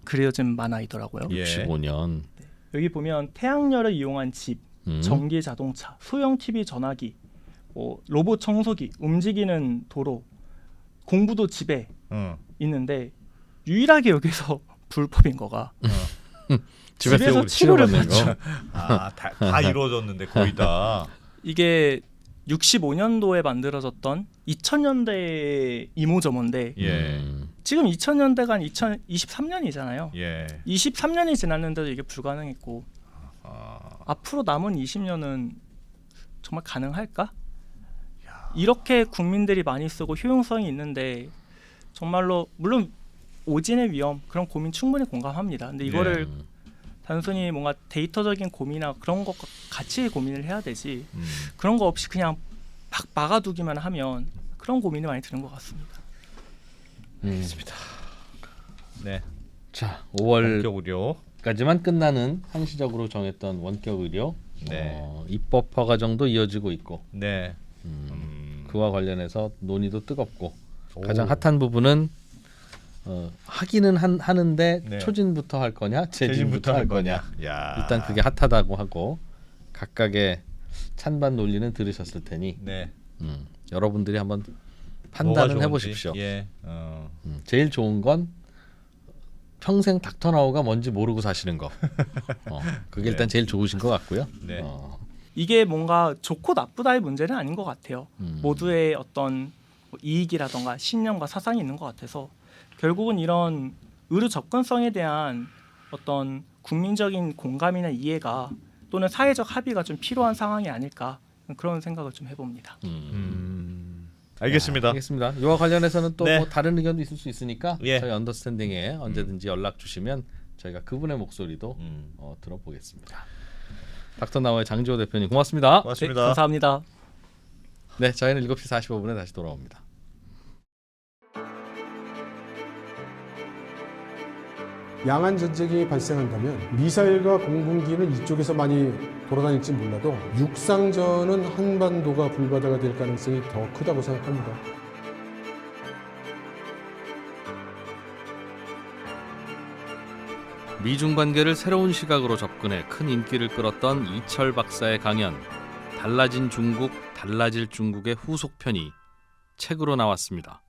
그려진 만화이더라고요. 예. 65년 여기 보면 태양열을 이용한 집, 전기 자동차, 소형 TV 전화기, 뭐 로봇 청소기, 움직이는 도로, 공부도 집에 있는데 유일하게 여기서 불법인 거가 집에서 치료를 받죠. 다 이루어졌는데 거의 다. 이게 65년도에 만들어졌던 2000년대 이모저모인데 예. 지금 2000년대가 한 2023년이잖아요. 예. 23년이 지났는데도 이게 불가능했고 앞으로 남은 20년은 정말 가능할까? 이렇게 국민들이 많이 쓰고 효용성이 있는데 정말로 물론 오진의 위험 그런 고민 충분히 공감합니다. 근데 이거를 단순히 뭔가 데이터적인 고민이나 그런 것과 같이 고민을 해야 되지 그런 거 없이 그냥 막 막아두기만 하면 그런 고민이 많이 드는 것 같습니다. 알겠습니다. 네. 자, 5월 원격 의료. 까지만 끝나는 상시적으로 정했던 원격 의료 네. 입법 허가 정도 이어지고 있고 네. 그와 관련해서 논의도 뜨겁고 가장 핫한 부분은 하기는 하는데 네. 초진부터 할 거냐 재진부터 할 거냐 야. 일단 그게 핫하다고 하고 각각의 찬반 논리는 들으셨을 테니 네. 여러분들이 한번 뭐가 판단을 좋은지. 해보십시오. 예. 제일 좋은 건 평생 닥터나우가 뭔지 모르고 사시는 거. 그게 일단 제일 좋으신 것 같고요. 네. 이게 뭔가 좋고 나쁘다의 문제는 아닌 것 같아요. 모두의 어떤 뭐 이익이라던가 신념과 사상이 있는 것 같아서 결국은 이런 의료 접근성에 대한 어떤 국민적인 공감이나 이해가 또는 사회적 합의가 좀 필요한 상황이 아닐까 그런 생각을 좀 해봅니다. 알겠습니다. 알겠습니다. 이와 관련해서는 또 네. 뭐 다른 의견도 있을 수 있으니까 예. 저희 언더스탠딩에 언제든지 연락 주시면 저희가 그분의 목소리도 음. 들어보겠습니다. 닥터나우의 장지호 대표님 고맙습니다. 고맙습니다. 네, 감사합니다. 네, 저희는 7시 45분에 다시 돌아옵니다. 양안 전쟁이 발생한다면 미사일과 공군기는 이쪽에서 많이 돌아다닐지 몰라도 육상전은 한반도가 불바다가 될 가능성이 더 크다고 생각합니다. 미중 관계를 새로운 시각으로 접근해 큰 인기를 끌었던 이철 박사의 강연 달라진 중국, 달라질 중국의 후속편이 책으로 나왔습니다.